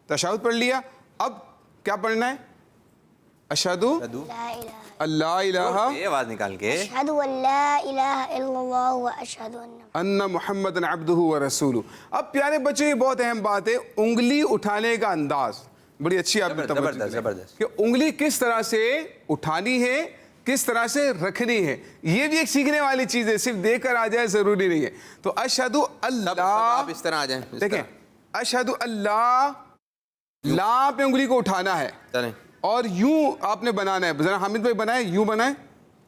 تشہد پڑھ لیا. اب کیا پڑھنا ہے؟ اشہد اللہ الہ یہ آواز نکال کے اشہد ان لا الہ الا اللہ واشہد ان محمد عبدہ ورسولہ. اب پیارے بچوں, یہ بہت اہم بات ہے, انگلی اٹھانے کا انداز بڑی اچھی آپ نے زبردست زبردست. کہ انگلی کس طرح سے اٹھانی ہے, کس طرح سے رکھنی ہے, یہ بھی ایک سیکھنے والی چیز ہے. صرف دیکھ کر آ جائے ضروری نہیں ہے. تو اشہد اللہ, آپ اس طرح آ جائیں. دیکھیں اشہد اللہ, لا پہ انگلی کو اٹھانا ہے چلیں, اور یوں آپ نے بنانا ہے. ذرا حامد بھائی بنائیں, یوں بنائیں.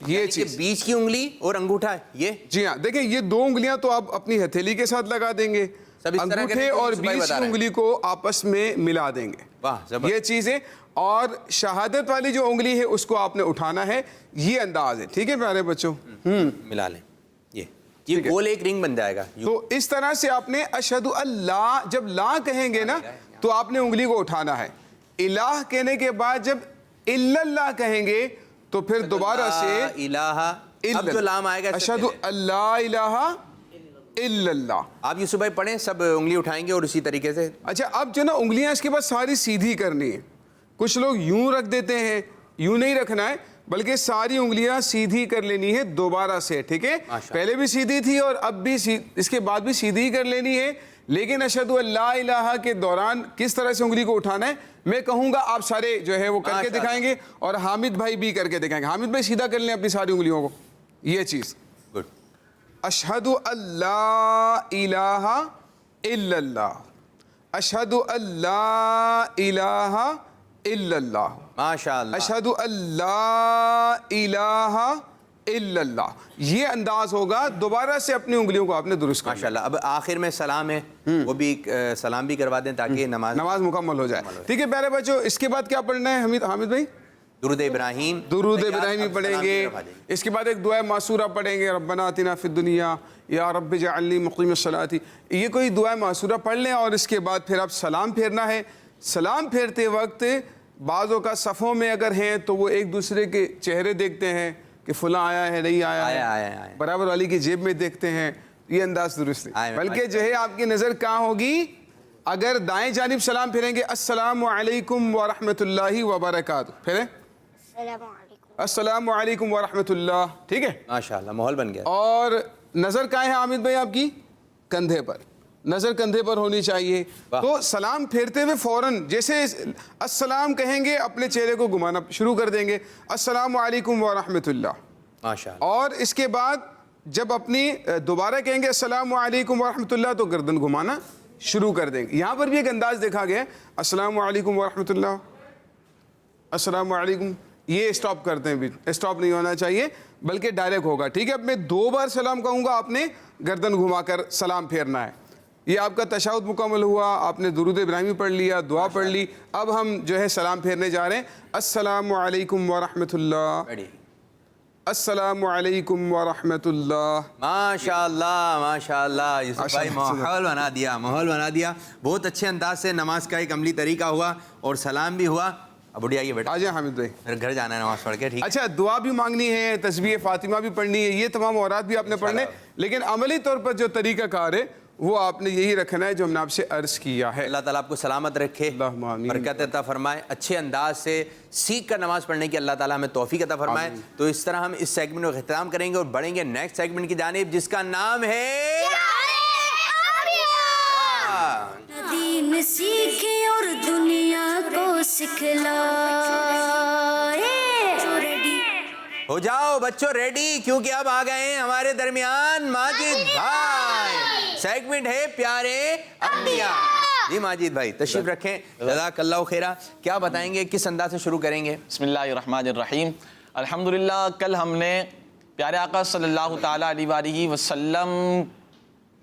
یہ چیز بیچ کی انگلی اور انگوٹھا ہے یہ. جی ہاں, دیکھیں یہ دو انگلیاں تو آپ اپنی ہتھیلی کے ساتھ لگا دیں گے, انگوٹھے اور بیچ کی انگلی کو آپس میں ملا دیں گے. یہ چیز ہے. اور شہادت والی جو انگلی ہے اس کو آپ نے اٹھانا ہے. یہ انداز ہے. ٹھیک ہے پیارے بچوں, ملا لیں. یہ گول ایک رنگ بن جائے گا. تو اس طرح سے آپ نے اشہد اللہ, جب لا کہیں گے نا تو آپ نے انگلی کو اٹھانا ہے. الہ کہنے کے بعد جب الا اللہ کہیں گے تو پھر دوبارہ سے الہ, اب جو لام آئے گا اشہد اللہ الہ الا اللہ. آپ یوسف بھائی پڑھیں, سب انگلی اٹھائیں گے اور اسی طریقے سے. اچھا, اب جو نا انگلیاں اس کے بعد ساری سیدھی کرنی ہے. کچھ لوگ یوں رکھ دیتے ہیں, یوں نہیں رکھنا ہے بلکہ ساری انگلیاں سیدھی کر لینی ہے دوبارہ سے. ٹھیک ہے, پہلے بھی سیدھی تھی اور اب بھی اس کے بعد بھی سیدھی کر لینی ہے. لیکن اشہد اللہ الہ کے دوران کس طرح سے انگلی کو اٹھانا ہے میں کہوں گا, آپ سارے جو ہے وہ کر کے دکھائیں گے اور حامد بھائی بھی کر کے دکھائیں گے. حامد بھائی سیدھا کر لیں اپنی ساری انگلیوں کو. یہ چیز گڈ. اشہد اللہ الہ الا اللہ, اشہد اللہ الہ الا اللہ, ماشاء اللہ, اشہد اللہ الہ الا اللہ. یہ انداز ہوگا. دوبارہ سے اپنی انگلیوں کو آپ نے درست کرنا. ماشاءاللہ. اب آخر میں سلام ہے, وہ بھی سلام بھی کروا دیں تاکہ نماز مکمل ہو جائے. ٹھیک ہے پیارے بچوں, اس کے بعد کیا پڑھنا ہے حامد بھائی؟ درود ابراہیم. درود ابراہیم پڑھیں گے. اس کے بعد ایک دعا معصورہ پڑھیں گے, ربنا آتنا فی الدنیا یا رب اجعلنی مقیم الصلاۃ. یہ کوئی دعا معصورہ پڑھ لیں اور اس کے بعد پھر آپ سلام پھیرنا ہے. سلام پھیرتے وقت بعضوں کا صفوں میں اگر ہیں تو وہ ایک دوسرے کے چہرے دیکھتے ہیں کہ فلاں آیا ہے نہیں آیا ہے, برابر والی کی جیب میں دیکھتے ہیں. یہ انداز درست نہیں, بلکہ جو ہے آپ کی نظر کہاں ہوگی, اگر دائیں جانب سلام پھیریں گے السلام علیکم ورحمۃ اللہ وبرکاتہ, پھریں السلام علیکم ورحمۃ اللہ. ٹھیک ہے, ماشاءاللہ ماحول بن گیا. اور نظر کہاں ہے حامد بھائی آپ کی؟ کندھے پر. نظر کندھے پر ہونی چاہیے. تو سلام پھیرتے ہوئے فوراً جیسے السلام کہیں گے اپنے چہرے کو گھمانا شروع کر دیں گے, السلام علیکم ورحمۃ اللہ. ماشاءاللہ. اور اس کے بعد جب اپنی دوبارہ کہیں گے السلام علیکم ورحمۃ اللہ تو گردن گھمانا شروع کر دیں گے. یہاں پر بھی ایک انداز دیکھا گیا ہے, السلام علیکم ورحمۃ اللہ, السلام علیکم. یہ اسٹاپ کرتے ہیں, بھی اسٹاپ نہیں ہونا چاہیے بلکہ ڈائریکٹ ہوگا. ٹھیک ہے, اب میں 2 بار سلام کہوں گا, آپ نے گردن گھما کر سلام پھیرنا ہے. یہ آپ کا تشہد مکمل ہوا, آپ نے درود ابراہیمی پڑھ لیا, دعا پڑھ لی. اب ہم جو ہے سلام پھیرنے جا رہے ہیں. السلام علیکم ورحمۃ اللہ, السلام علیکم ورحمۃ اللہ. ماشاءاللہ ماشاءاللہ. یوسف بھائی ماحول بنا دیا, ماحول بنا دیا. بہت اچھے انداز سے نماز کا ایک عملی طریقہ ہوا اور سلام بھی ہوا. اب بڑھیا یہ بیٹا آ جائیں حامد بھائی, پھر گھر جانا ہے نماز پڑھ کے. ٹھیک. اچھا, دعا بھی مانگنی ہے, تسبیح فاطمہ بھی پڑھنی ہے, یہ تمام اورات بھی آپ نے پڑھنے, لیکن عملی طور پر جو طریقہ کار ہے وہ آپ نے یہی رکھنا ہے جو ہم نے آپ سے عرض کیا ہے. اللہ تعالیٰ آپ کو سلامت رکھے, برکت عطا فرمائے, اچھے انداز سے سیکھ کر نماز پڑھنے کی اللہ تعالیٰ ہمیں توفیق عطا فرمائے. تو اس طرح ہم اس سیگمنٹ کو اختتام کریں گے اور بڑھیں گے نیکسٹ سیگمنٹ کی جانب جس کا نام ہے دین سیکھے اور دنیا کو سکھلائے. ہو جاؤ بچوں ریڈی, کیونکہ اب آ گئے ہیں ہمارے درمیان ماجد بھائی. سیگمنٹ ہے پیارے انبیاء. جی ماجد بھائی تشریف رکھیں, جزاک اللہ خیرہ. کیا بتائیں گے, کس انداز سے شروع کریں گے؟ بسم اللہ الرحمن الرحیم. الحمدللہ, کل ہم نے پیارے آقا صلی اللہ تعالیٰ علیہ وآلہ وسلم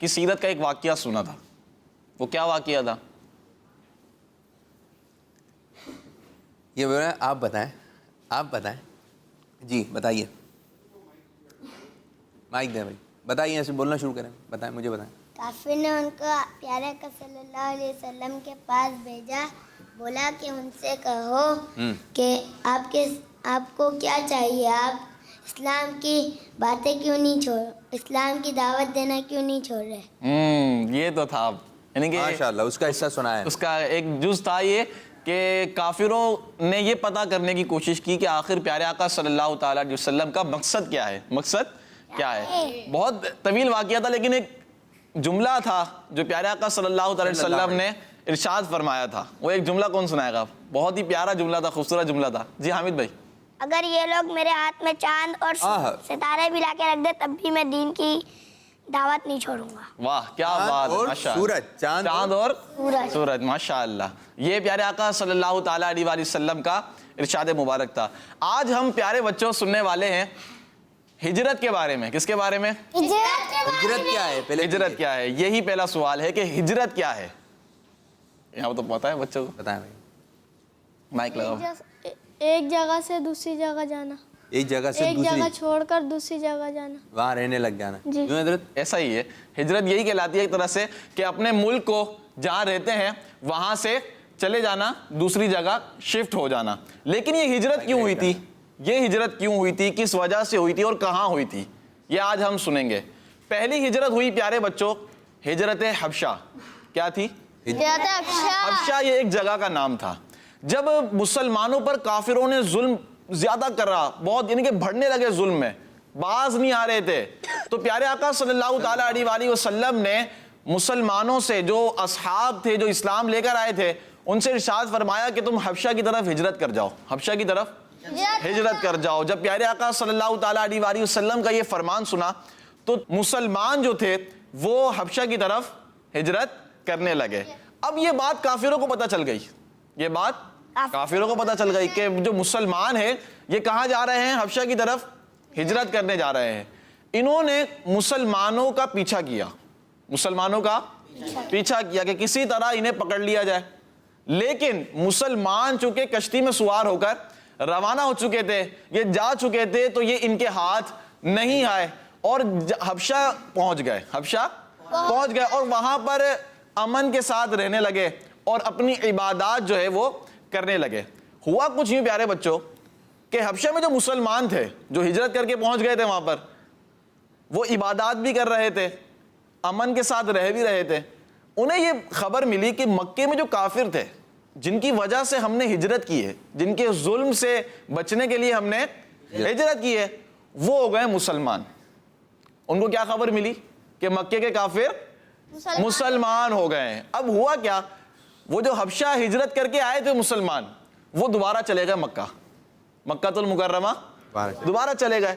کی سیرت کا ایک واقعہ سنا تھا. وہ کیا واقعہ تھا؟ یہ آپ بتائیں, آپ بتائیں. جی بتائیے, مائک دیں بھائی. بتائیے ایسے بولنا شروع کریں, بتائیں مجھے بتائیں. کافر نے ان کو پیارے آقا صلی اللہ علیہ وسلم کے پاس بھیجا, بولا کہ ان سے کہو کہ آپ کو کیا چاہیے, آپ اسلام کی باتیں کیوں نہیں اسلام کی دعوت دینا کیوں نہیں چھوڑ رہے. یہ تو تھا, یعنی کہ ماشاءاللہ اس کا حصہ سنا ہے. اس کا ایک جز تھا یہ کہ کافروں نے یہ پتہ کرنے کی کوشش کی کہ آخر پیارے آقا صلی اللہ تعالیٰ علیہ وسلم کا مقصد کیا ہے, مقصد کیا ہے. بہت طویل واقعہ تھا, لیکن ایک جملہ تھا جو پیارے آقا صلی اللہ تعالیٰ علیہ وسلم نے ارشاد فرمایا تھا. وہ ایک جملہ کون سنائے گا؟ بہت ہی پیارا جملہ تھا, خوبصورت جملہ تھا. جی حامد بھائی. اگر یہ لوگ میرے ہاتھ میں چاند اور ستارے بھی لا کے رکھ دے تب بھی میں دین کی دعوت نہیں چھوڑوں گا. واہ کیا بات, سورج, چاند اور سورج, ماشاءاللہ. یہ پیارے آقا صلی اللہ تعالیٰ علیہ وآلہ وسلم کا ارشاد مبارک تھا. آج ہم پیارے بچوں سننے والے ہیں ہجرت کے بارے میں. کس کے بارے میں؟ ہجرت کیا ہے؟ پہلے ہجرت کیا ہے, یہی پہلا سوال ہے کہ ہجرت کیا ہے. یہاں تو پتہ ہے بچوں کو, بتائیں بھائی. مائک لگاؤ. ایک جگہ سے دوسری جگہ جانا, ایک جگہ سے ایک دوسری جگہ چھوڑ کر دوسری جگہ جانا, وہاں رہنے لگ جانا. کیوں حضرت؟ ایسا ہی ہے ہجرت, یہی کہلاتی ہے ایک طرح سے کہ اپنے ملک کو جہاں رہتے ہیں وہاں سے چلے جانا, دوسری جگہ شفٹ ہو جانا. لیکن یہ ہجرت کیوں ہوئی تھی, یہ ہجرت کیوں ہوئی تھی, کس وجہ سے ہوئی تھی اور کہاں ہوئی تھی, یہ آج ہم سنیں گے. پہلی ہجرت ہوئی پیارے بچوں ہجرت حبشہ. کیا تھی؟ حبشہ یہ ایک جگہ کا نام تھا. جب مسلمانوں پر کافروں نے ظلم زیادہ کر رہا, بہت یعنی کہ بڑھنے لگے ظلم میں, باز نہیں آ رہے تھے, تو پیارے آقا صلی اللہ تعالیٰ علیہ وآلہ وسلم نے مسلمانوں سے, جو اصحاب تھے جو اسلام لے کر آئے تھے, ان سے ارشاد فرمایا کہ تم حبشہ کی طرف ہجرت کر جاؤ, حبشہ کی طرف ہجرت کر جاؤ. جب پیارے آقا صلی اللہ تعالیٰ علیہ وآلہ وسلم کا یہ فرمان سنا تو مسلمان جو تھے وہ حبشہ کی طرف ہجرت کرنے لگے. اب یہ بات کافروں کو پتہ چل گئی, یہ بات کافروں کو پتہ چل گئی کہ جو مسلمان ہیں یہ کہاں جا رہے ہیں, حبشہ کی طرف ہجرت کرنے جا رہے ہیں. انہوں نے مسلمانوں کا پیچھا کیا, مسلمانوں کا پیچھا کیا کہ کسی طرح انہیں پکڑ لیا جائے. لیکن مسلمان چونکہ کشتی میں سوار ہو کر روانہ ہو چکے تھے, یہ جا چکے تھے, تو یہ ان کے ہاتھ نہیں آئے اور حبشہ پہنچ گئے, حبشہ پہنچ گئے اور وہاں پر امن کے ساتھ رہنے لگے اور اپنی عبادات جو ہے وہ کرنے لگے. ہوا کچھ یوں پیارے بچوں کہ حبشہ میں جو مسلمان تھے جو ہجرت کر کے پہنچ گئے تھے وہاں پر, وہ عبادات بھی کر رہے تھے, امن کے ساتھ رہ بھی رہے تھے. انہیں یہ خبر ملی کہ مکے میں جو کافر تھے جن کی وجہ سے ہم نے ہجرت کی ہے, جن کے ظلم سے بچنے کے لیے ہم نے ہجرت کی ہے, وہ ہو گئے مسلمان. ان کو کیا خبر ملی کہ مکے کے کافر مسلمان ہو گئے ہیں. اب ہوا کیا, وہ جو حبشہ ہجرت کر کے آئے تھے مسلمان, وہ دوبارہ چلے گئے مکہ المکرمہ, دوبارہ چلے گئے.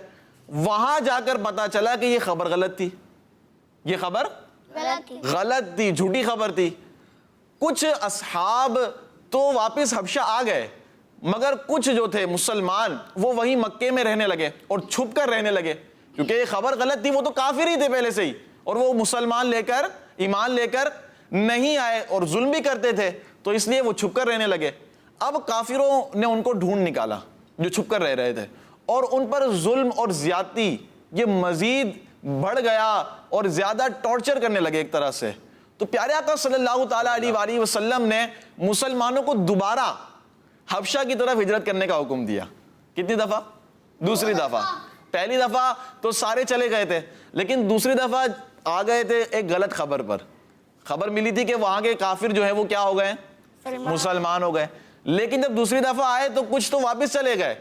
وہاں جا کر پتا چلا کہ یہ خبر غلط تھی, یہ خبر غلط تھی, جھوٹی خبر تھی. کچھ اصحاب تو واپس حبشہ آ گئے, مگر کچھ جو تھے مسلمان وہ وہیں مکے میں رہنے لگے اور چھپ کر رہنے لگے, کیونکہ یہ خبر غلط تھی. وہ تو کافر ہی تھے پہلے سے ہی, اور وہ مسلمان لے کر, ایمان لے کر نہیں آئے اور ظلم بھی کرتے تھے, تو اس لیے وہ چھپ کر رہنے لگے. اب کافروں نے ان کو ڈھونڈ نکالا جو چھپ کر رہ رہے تھے, اور ان پر ظلم اور زیادتی یہ مزید بڑھ گیا اور زیادہ ٹارچر کرنے لگے ایک طرح سے. تو پیارے آقا صلی اللہ تعالیٰ علیہ وآلہ وسلم نے مسلمانوں کو دوبارہ حبشہ کی طرف ہجرت کرنے کا حکم دیا. کتنی دفعہ؟ دوسری دفعہ. پہلی دفعہ تو سارے چلے گئے تھے, لیکن دوسری دفعہ آ گئے تھے ایک غلط خبر پر. خبر ملی تھی کہ وہاں کے کافر جو ہیں وہ کیا ہو گئے, مسلمان ہو گئے. لیکن جب دوسری دفعہ آئے تو کچھ تو واپس چلے گئے,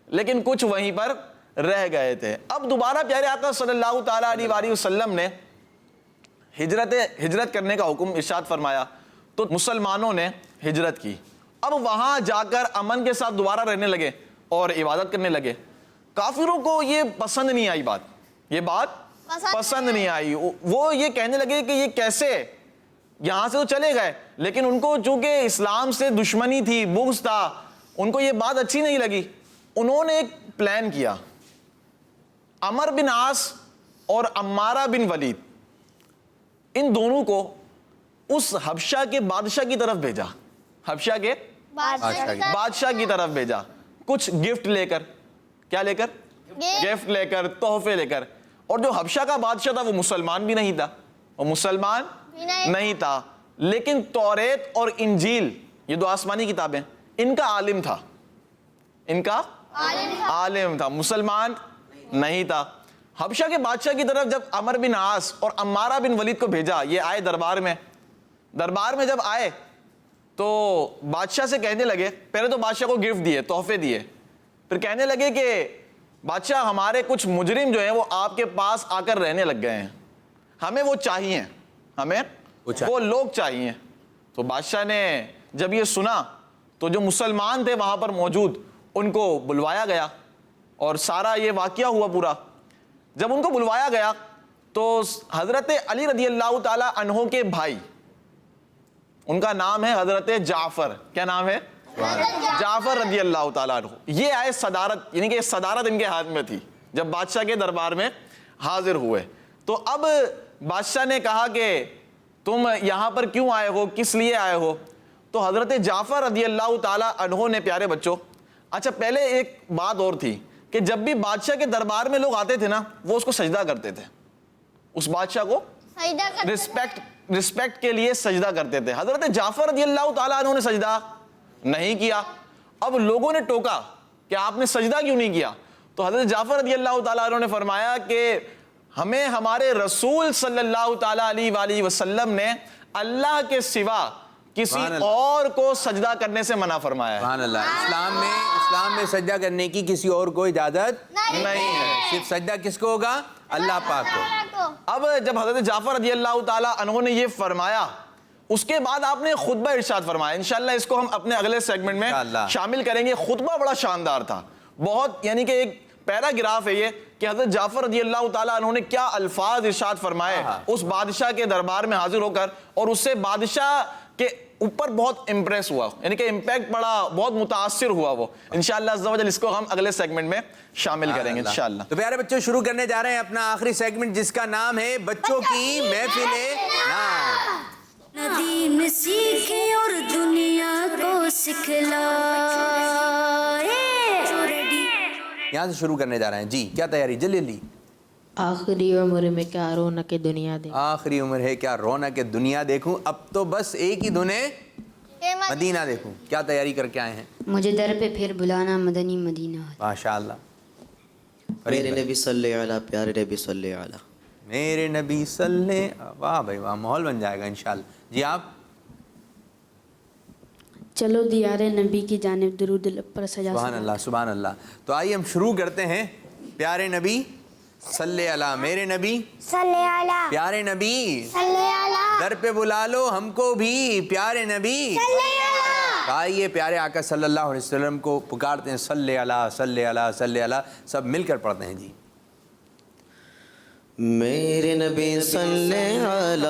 لیکن کچھ وہیں پر رہ گئے تھے. اب دوبارہ پیارے آقا صلی اللہ تعالیٰ علیہ وآلہ وسلم نے ہجرت کرنے کا حکم ارشاد فرمایا, تو مسلمانوں نے ہجرت کی. اب وہاں جا کر امن کے ساتھ دوبارہ رہنے لگے اور عبادت کرنے لگے. کافروں کو یہ پسند نہیں آئی بات, یہ بات پسند نہیں آئی. وہ یہ کہنے لگے کہ یہ کیسے, یہاں سے تو چلے گئے, لیکن ان کو چونکہ اسلام سے دشمنی تھی, بغض تھا, ان کو یہ بات اچھی نہیں لگی. انہوں نے ایک پلان کیا. عمر بن عاص اور عمارہ بن ولید, ان دونوں کو اس حبشہ کے بادشاہ کی طرف بھیجا, حبشہ کے بادشاہ کی طرف بھیجا, کچھ گفٹ لے کر. کیا لے کر؟ گفٹ لے کر, تحفے لے کر. اور جو حبشہ کا بادشاہ تھا وہ مسلمان بھی نہیں تھا، وہ مسلمان نہیں تھا، لیکن توریت اور انجیل یہ دو آسمانی کتابیں ان کا عالم تھا، ان کا عالم تھا، مسلمان نہیں تھا۔ حبشہ کے بادشاہ کی طرف جب عمر بن عاص اور عمارہ بن ولید کو بھیجا، یہ آئے دربار میں جب آئے تو بادشاہ سے کہنے لگے، پہلے تو بادشاہ کو گفٹ دیے، تحفے دیے، پھر کہنے لگے کہ بادشاہ ہمارے کچھ مجرم جو ہیں وہ آپ کے پاس آ کر رہنے لگ گئے ہیں، ہمیں وہ چاہیے، ہمیں وہ لوگ چاہیے۔ تو بادشاہ نے جب یہ سنا تو جو مسلمان تھے وہاں پر موجود ان کو بلوایا گیا اور سارا یہ واقعہ ہوا پورا۔ جب ان کو بلوایا گیا تو حضرت علی رضی اللہ تعالی عنہ کے بھائی، ان کا نام ہے حضرت جعفر، کیا نام ہے؟ جعفر رضی اللہ تعالیٰ عنہ، یہ آئے صدارت، یعنی کہ صدارت ان کے ہاتھ میں تھی جب بادشاہ کے دربار میں حاضر ہوئے۔ تو اب بادشاہ نے کہا کہ تم یہاں پر کیوں آئے ہو، کس لیے آئے ہو؟ تو حضرت جعفر رضی اللہ تعالیٰ عنہ نے، پیارے بچوں، اچھا پہلے ایک بات اور تھی کہ جب بھی بادشاہ کے دربار میں لوگ آتے تھے نا وہ اس کو سجدہ کرتے تھے، اس بادشاہ کو رسپیکٹ کے لیے سجدہ کرتے تھے۔ حضرت جعفر رضی اللہ تعالیٰ عنہ نے سجدہ نہیں کیا۔ اب لوگوں نے ٹوکا کہ آپ نے سجدہ کیوں نہیں کیا؟ تو حضرت جعفر رضی اللہ تعالیٰ عنہ نے فرمایا کہ ہمیں ہمارے رسول صلی اللہ تعالیٰ علیہ وآلہ وسلم نے اللہ کے سوا کسی اور کو سجدہ کرنے سے منع فرمایا ہے۔ سبحان اللہ۔ اسلام میں سجدہ کرنے کی کسی اور کو اجازت نہیں ہے، صرف سجدہ کس کو ہوگا؟ اللہ پاک کو۔ اب جب حضرت جعفر رضی اللہ تعالیٰ عنہ نے یہ فرمایا، اس کے بعد آپ نے خطبہ ارشاد فرمایا، انشاءاللہ اس کو ہم اپنے اگلے سیگمنٹ میں شامل کریں گے۔ خطبہ بڑا شاندار تھا، بہت، یعنی کہ ایک پیراگراف ہے یہ کہ حضرت جعفر رضی اللہ تعالیٰ عنہ نے کیا الفاظ ارشاد فرمائے اس بادشاہ کے دربار میں حاضر ہو کر، اور اس سے بادشاہ کے اوپر بہت امپریس ہوا، یعنی کہ امپیکٹ پڑا، بہت متاثر ہوا وہ۔ انشاءاللہ عز و جل اس کو ہم اگلے سیگمنٹ میں شامل کریں گے انشاءاللہ۔ تو پیارے بچوں، شروع کرنے جا رہے ہیں اپنا آخری سیگمنٹ جس کا نام ہے بچوں کی محفل نعت۔ ندیم سیکھے اور دنیا کو سکھلائے۔ یہاں سے شروع کرنے جا رہے ہیں جی، کیا تیاری؟ جلدی۔ آخری عمر میں کیا رونق دنیا دیکھوں، آخری عمر ہے کیا رونق دنیا دیکھوں، اب تو بس ایک ہی دن ہے مدینہ دیکھوں۔ کیا تیاری کر کے آئے ہیں؟ مجھے در پہ پھر بلانا مدنی مدینہ۔ ماشاءاللہ۔ میرے نبی صلی علی، پیارے نبی صلی علی، میرے نبی صلی، واہ بھائی واہ، ماحول بن جائے گا انشاءاللہ۔ جی آپ؟ چلو دیار نبی کی جانب درود پر سجا۔ سبحان اللہ سبحان اللہ۔ تو آئیے ہم شروع کرتے ہیں۔ پیارے نبی صلی اللہ، میرے نبی صلی اللہ، پیارے نبی صلی اللہ، در پہ بلا لو ہم کو بھی پیارے نبی صلی اللہ۔ آئیے پیارے آقا صلی اللہ علیہ وسلم کو پکارتے ہیں، صلی اللہ صلی اللہ صلی اللہ، سب مل کر پڑھتے ہیں جی۔ میرے نبی صلی علی،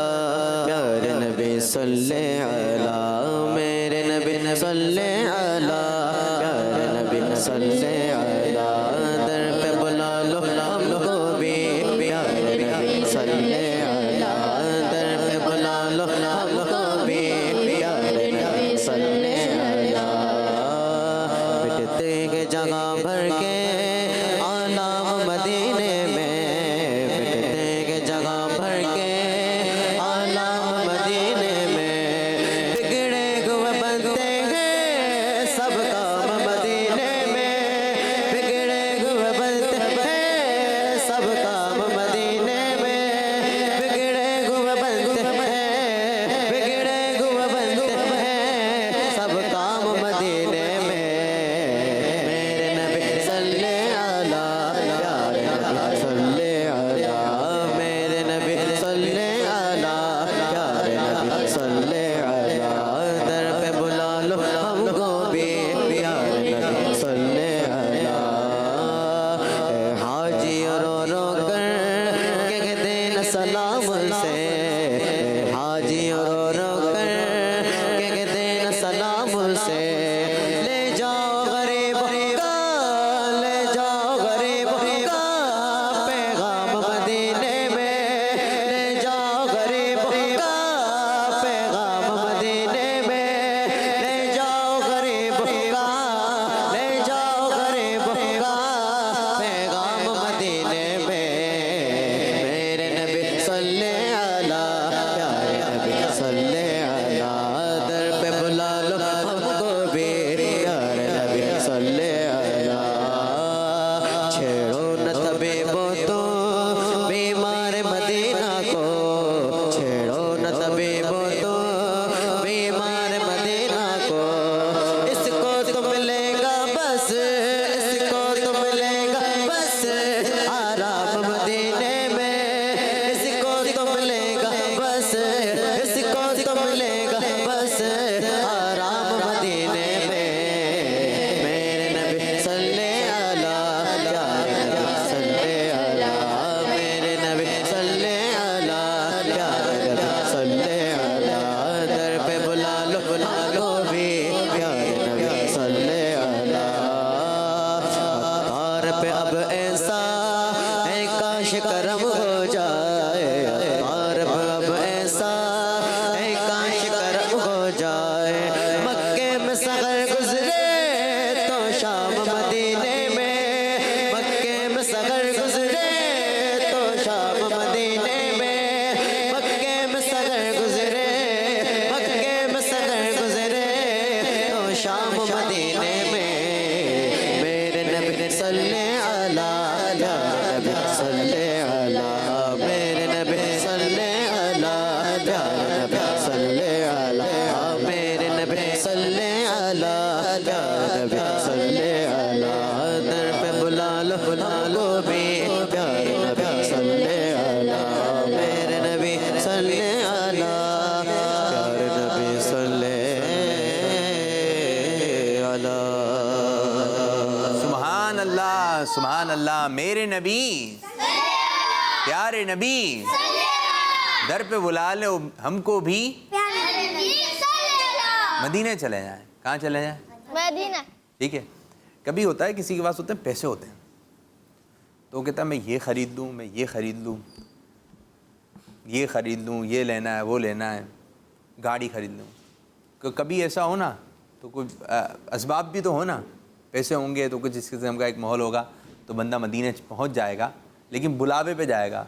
پیارے نبی صلی علی، میرے نبی صلی علی، پیارے نبی صلی علی، در پہ بلا لو ہم کو بھی پیارے نبی صلی علی، در پہ بلا لو ہم کو بھی پیارے نبی صلی علی، بٹتے کے جگہ بھر کے عالم مدینے میں، صلی علی پیارے نبی صلی علی در پہ بلا لو ہم کو بھی پیارے نبی صلی علی چھیڑو نہ طبیبوں تو بیمار مدینہ کو چھیڑو نہ طبیبوں تو بیمار مدینہ کو اس کو تو ملے گا بس اس کو تو ملے گا بس آرام مدینے میں اس کو تو ملے گا بس اس کو تو ملے گا بس آرام مدینے میں میرے نبی صلی علی پیارے نبی صلی علی میرے نبی صلی علی پیارے نبی صلی علی در پہ بلا لو بھی پیارے نبی صلی علی اتار پہ اب ایسا ہے کاش کرم ہو جائے اتار پہ اب ایسا ہے کاش کرم ہو جائے مکے میں سحر گزرے تو شام مدینے میں مکے میں سحر گزرے تو شام مدینے میں مکے میں سحر گزرے مکے میں سحر گزرے تو شام مدینے میں میرے نبی صلی علی پیارے نبی صلی علی میرے نبی صلی علی پیارے نبی صلی علی میرے نبی صلی علی پیارے نبی صلی علی در پہ بلا لو بھی پیارے نبی صلی علی میرے نبی صلی علی پیارے نبی صلی علی سبحان اللہ میرے نبی پیارے نبی در پہ بلا لو ہم کو بھی مدینے چلے جائیں. کہاں چلے جائیں؟ مدینہ. ٹھیک ہے. کبھی ہوتا ہے کسی کے پاس ہوتے ہیں پیسے ہوتے ہیں تو وہ کہتا ہے میں یہ خرید لوں میں یہ خرید لوں یہ خرید لوں یہ لینا ہے وہ لینا ہے گاڑی خرید لوں. کبھی ایسا ہو نا تو کوئی اسباب بھی تو ہو نا پیسے ہوں گے تو کچھ اس قسم کا ایک ماحول ہوگا تو بندہ مدینے پہنچ جائے گا لیکن بلاوے پہ جائے گا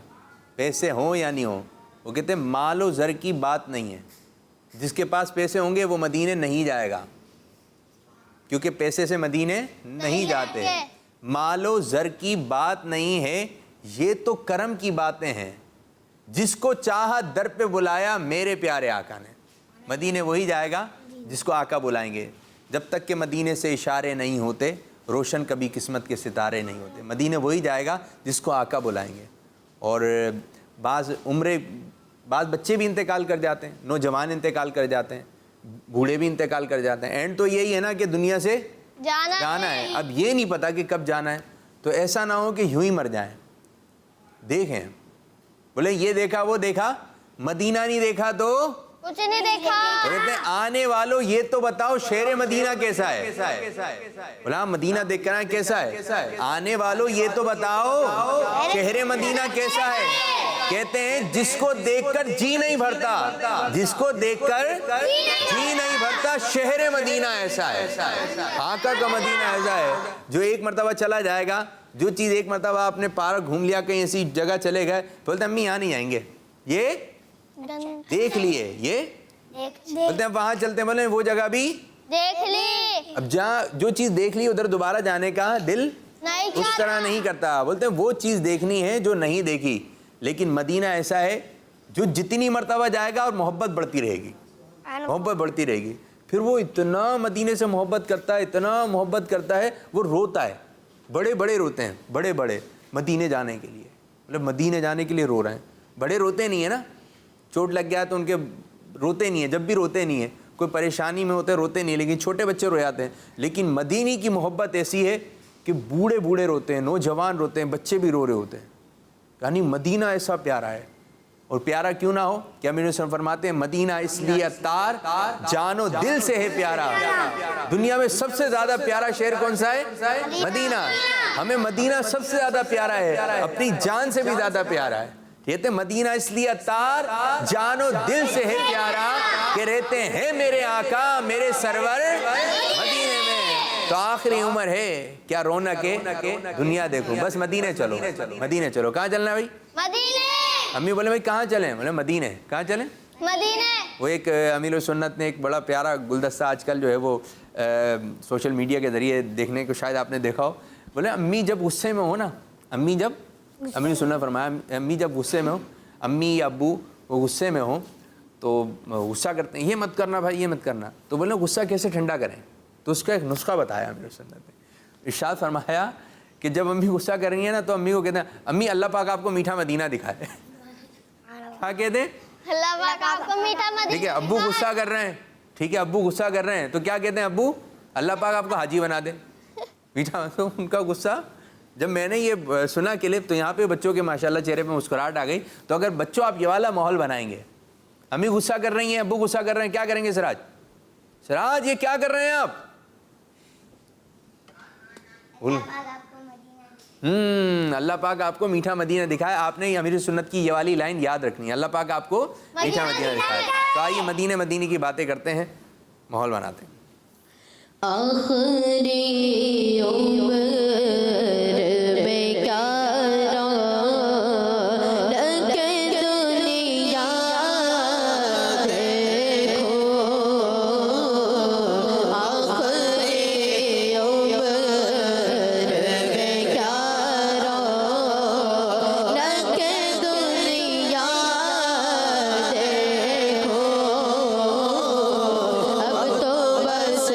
پیسے ہوں یا نہیں ہوں. وہ کہتے ہیں مال و زر کی بات نہیں ہے. جس کے پاس پیسے ہوں گے وہ مدینے نہیں جائے گا کیونکہ پیسے سے مدینے نہیں جاتے. مال و زر کی بات نہیں ہے یہ تو کرم کی باتیں ہیں. جس کو چاہا در پہ بلایا میرے پیارے آقا نے. مدینے وہی جائے گا جس کو آقا بلائیں گے. جب تک کہ مدینے سے اشارے نہیں ہوتے روشن کبھی قسمت کے ستارے نہیں ہوتے. مدینے وہی جائے گا جس کو آقا بلائیں گے. اور بعض بچے بھی انتقال کر جاتے ہیں نوجوان انتقال کر جاتے ہیں بوڑھے بھی انتقال کر جاتے ہیں. اینڈ تو یہی ہے نا کہ دنیا سے جانا ہے. اب یہ نہیں پتا کہ کب جانا ہے تو ایسا نہ ہو کہ یوں ہی مر جائیں. دیکھیں بولے یہ دیکھا وہ دیکھا مدینہ نہیں دیکھا تو کچھ نہیں دیکھا. کہتے ہیں آنے والوں یہ تو بتاؤ شہر مدینہ کیسا ہے. بولا مدینہ دیکھ کر کیسا ہے. آنے والوں یہ تو بتاؤ شہر مدینہ کیسا ہے. کہتے ہیں جس کو دیکھ کر جی نہیں بھرتا جس کو دیکھ کر جی نہیں بھرتا شہر مدینہ ایسا ہے. آقا کا مدینہ ایسا ہے جو ایک مرتبہ چلا جائے گا. جو چیز ایک مرتبہ آپ نے پارک گھوم لیا کہیں ایسی جگہ چلے گئے بولتے ہیں امی یہاں نہیں آئیں گے یہ دیکھ لیے یہ بولتے ہیں وہاں چلتے ہیں بولے وہ جگہ بھی دیکھ لی. اب جہاں جو چیز دیکھ لی ادھر دوبارہ جانے کا دل اس طرح نہیں کرتا. بولتے ہیں وہ چیز دیکھنی ہے جو نہیں دیکھی. لیکن مدینہ ایسا ہے جو جتنی مرتبہ جائے گا اور محبت بڑھتی رہے گی محبت بڑھتی رہے گی. پھر وہ اتنا مدینے سے محبت کرتا ہے اتنا محبت کرتا ہے وہ روتا ہے. بڑے بڑے روتے ہیں بڑے بڑے مدینے جانے کے لیے. مطلب مدینے جانے کے لیے رو رہے ہیں. بڑے روتے نہیں ہیں نا چوٹ لگ گیا تو ان کے روتے نہیں ہیں. جب بھی روتے نہیں ہیں کوئی پریشانی میں ہوتے روتے نہیں لیکن چھوٹے بچے رو جاتے ہیں. لیکن مدینی کی محبت ایسی ہے کہ بوڑھے بوڑھے روتے ہیں نوجوان روتے ہیں بچے بھی رو رہے ہوتے ہیں. یعنی مدینہ ایسا پیارا ہے. اور پیارا کیوں نہ ہو کہ امیر حسین فرماتے ہیں مدینہ اس لیے اتار جان و دل سے ہے پیارا. دنیا میں سب سے زیادہ پیارا شہر کون سا ہے مدینہ. ہمیں مدینہ سب سے زیادہ پیارا ہے اپنی جان سے بھی زیادہ پیارا ہے. کہتے مدینہ اس لیے اتار جان و دل سے ہے پیارا کہ رہتے ہیں میرے آقا میرے سرور مدینے میں. تو آخری عمر ہے کیا رونق ہے دنیا دیکھو بس مدینے چلو مدینے چلو. کہاں چلنا ہے بھائی مدینے. امی بولے بھائی کہاں چلیں؟ بولے مدینہ. کہاں چلیں؟ مدینے. وہ ایک امیر سنت نے ایک بڑا پیارا گلدستہ آج کل جو ہے وہ سوشل میڈیا کے ذریعے دیکھنے کو شاید آپ نے دیکھا ہو. بولے امی جب غصے میں ہو نا, امیر سنت فرمایا امی جب غصے میں ہو, امی یا ابو وہ غصے میں ہوں تو غصہ کرتے ہیں, یہ مت کرنا بھائی, یہ مت کرنا. تو بولے غصہ کیسے ٹھنڈا کریں؟ تو اس کا ایک نسخہ بتایا امیر سنت نے. ارشاد فرمایا کہ جب امی غصہ کر رہی ہیں نا تو امی کو کہتے ہیں امی اللہ پاک آپ کو میٹھا مدینہ دکھائے. کیا کہتے ہیں؟ اللہ پاک آپ کو میٹھا مدینہ. ٹھیک ہے, ابو غصہ کر رہے ہیں, ٹھیک ہے, ابو غصہ کر رہے ہیں تو کیا کہتے ہیں ابو؟ اللہ پاک آپ کو حاجی بنا دے. میٹھا. تو ان کا غصہ جب میں نے یہ سنا کلپ تو یہاں پہ بچوں کے ماشاءاللہ چہرے پہ مسکراہٹ آ گئی. تو اگر بچوں آپ یہ والا ماحول بنائیں گے, امی غصہ کر رہی ہیں, ابو غصہ کر رہے ہیں, کیا کریں گے سراج یہ کیا کر رہے ہیں آپ؟ اللہ پاک آپ کو میٹھا مدینہ دکھائے. آپ نے امیر سنت کی یہ والی لائن یاد رکھنی ہے, اللہ پاک آپ کو میٹھا مدینہ دکھائے. تو آئیے مدینے کی باتیں کرتے ہیں, ماحول بناتے ہیں. آخری عمر بیکارا لگے دنیا دیکھو, آخری عمر بیکارا لگے دنیا دیکھو, اب تو بس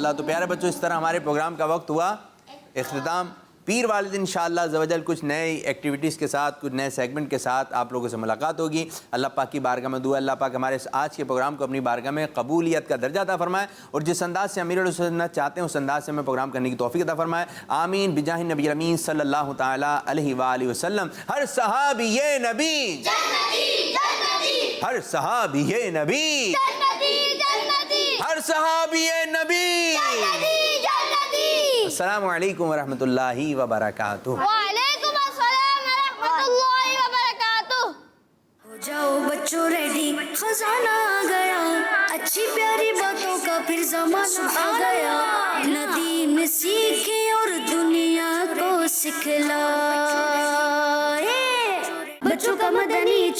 انشاءاللہ. تو پیارے بچوں اس طرح ہمارے پروگرام کا وقت ہوا اختتام. پیر والد انشاءاللہ عز و جل کچھ نئے ایکٹیویٹیز کے ساتھ کچھ نئے سیگمنٹ کے ساتھ آپ لوگوں سے ملاقات ہوگی. اللہ پاک کی بارگاہ میں دعا اللہ پاک ہمارے آج کے پروگرام کو اپنی بارگاہ میں قبولیت کا درجہ عطا فرمائے اور جس انداز سے امیر السنت چاہتے ہیں اس انداز سے ہمیں پروگرام کرنے کی توفیق عطا فرمائے. آمین بجاہ نبی امین صلی اللہ تعالی علیہ وآلہ وسلم. ہر صحابی نبی ہر صحابی نبی ہر صحابی نبی. السلام علیکم ورحمۃ اللہ وبرکاتہ. وعلیکم السلام ورحمۃ اللہ وبرکاتہ. ہو جاؤ بچوں ریڈی خزانہ آ گیا اچھی پیاری باتوں کا پھر زمانہ آ گیا. ندی میں سیکھے اور دنیا کو سکھلائے بچوں کا مدنی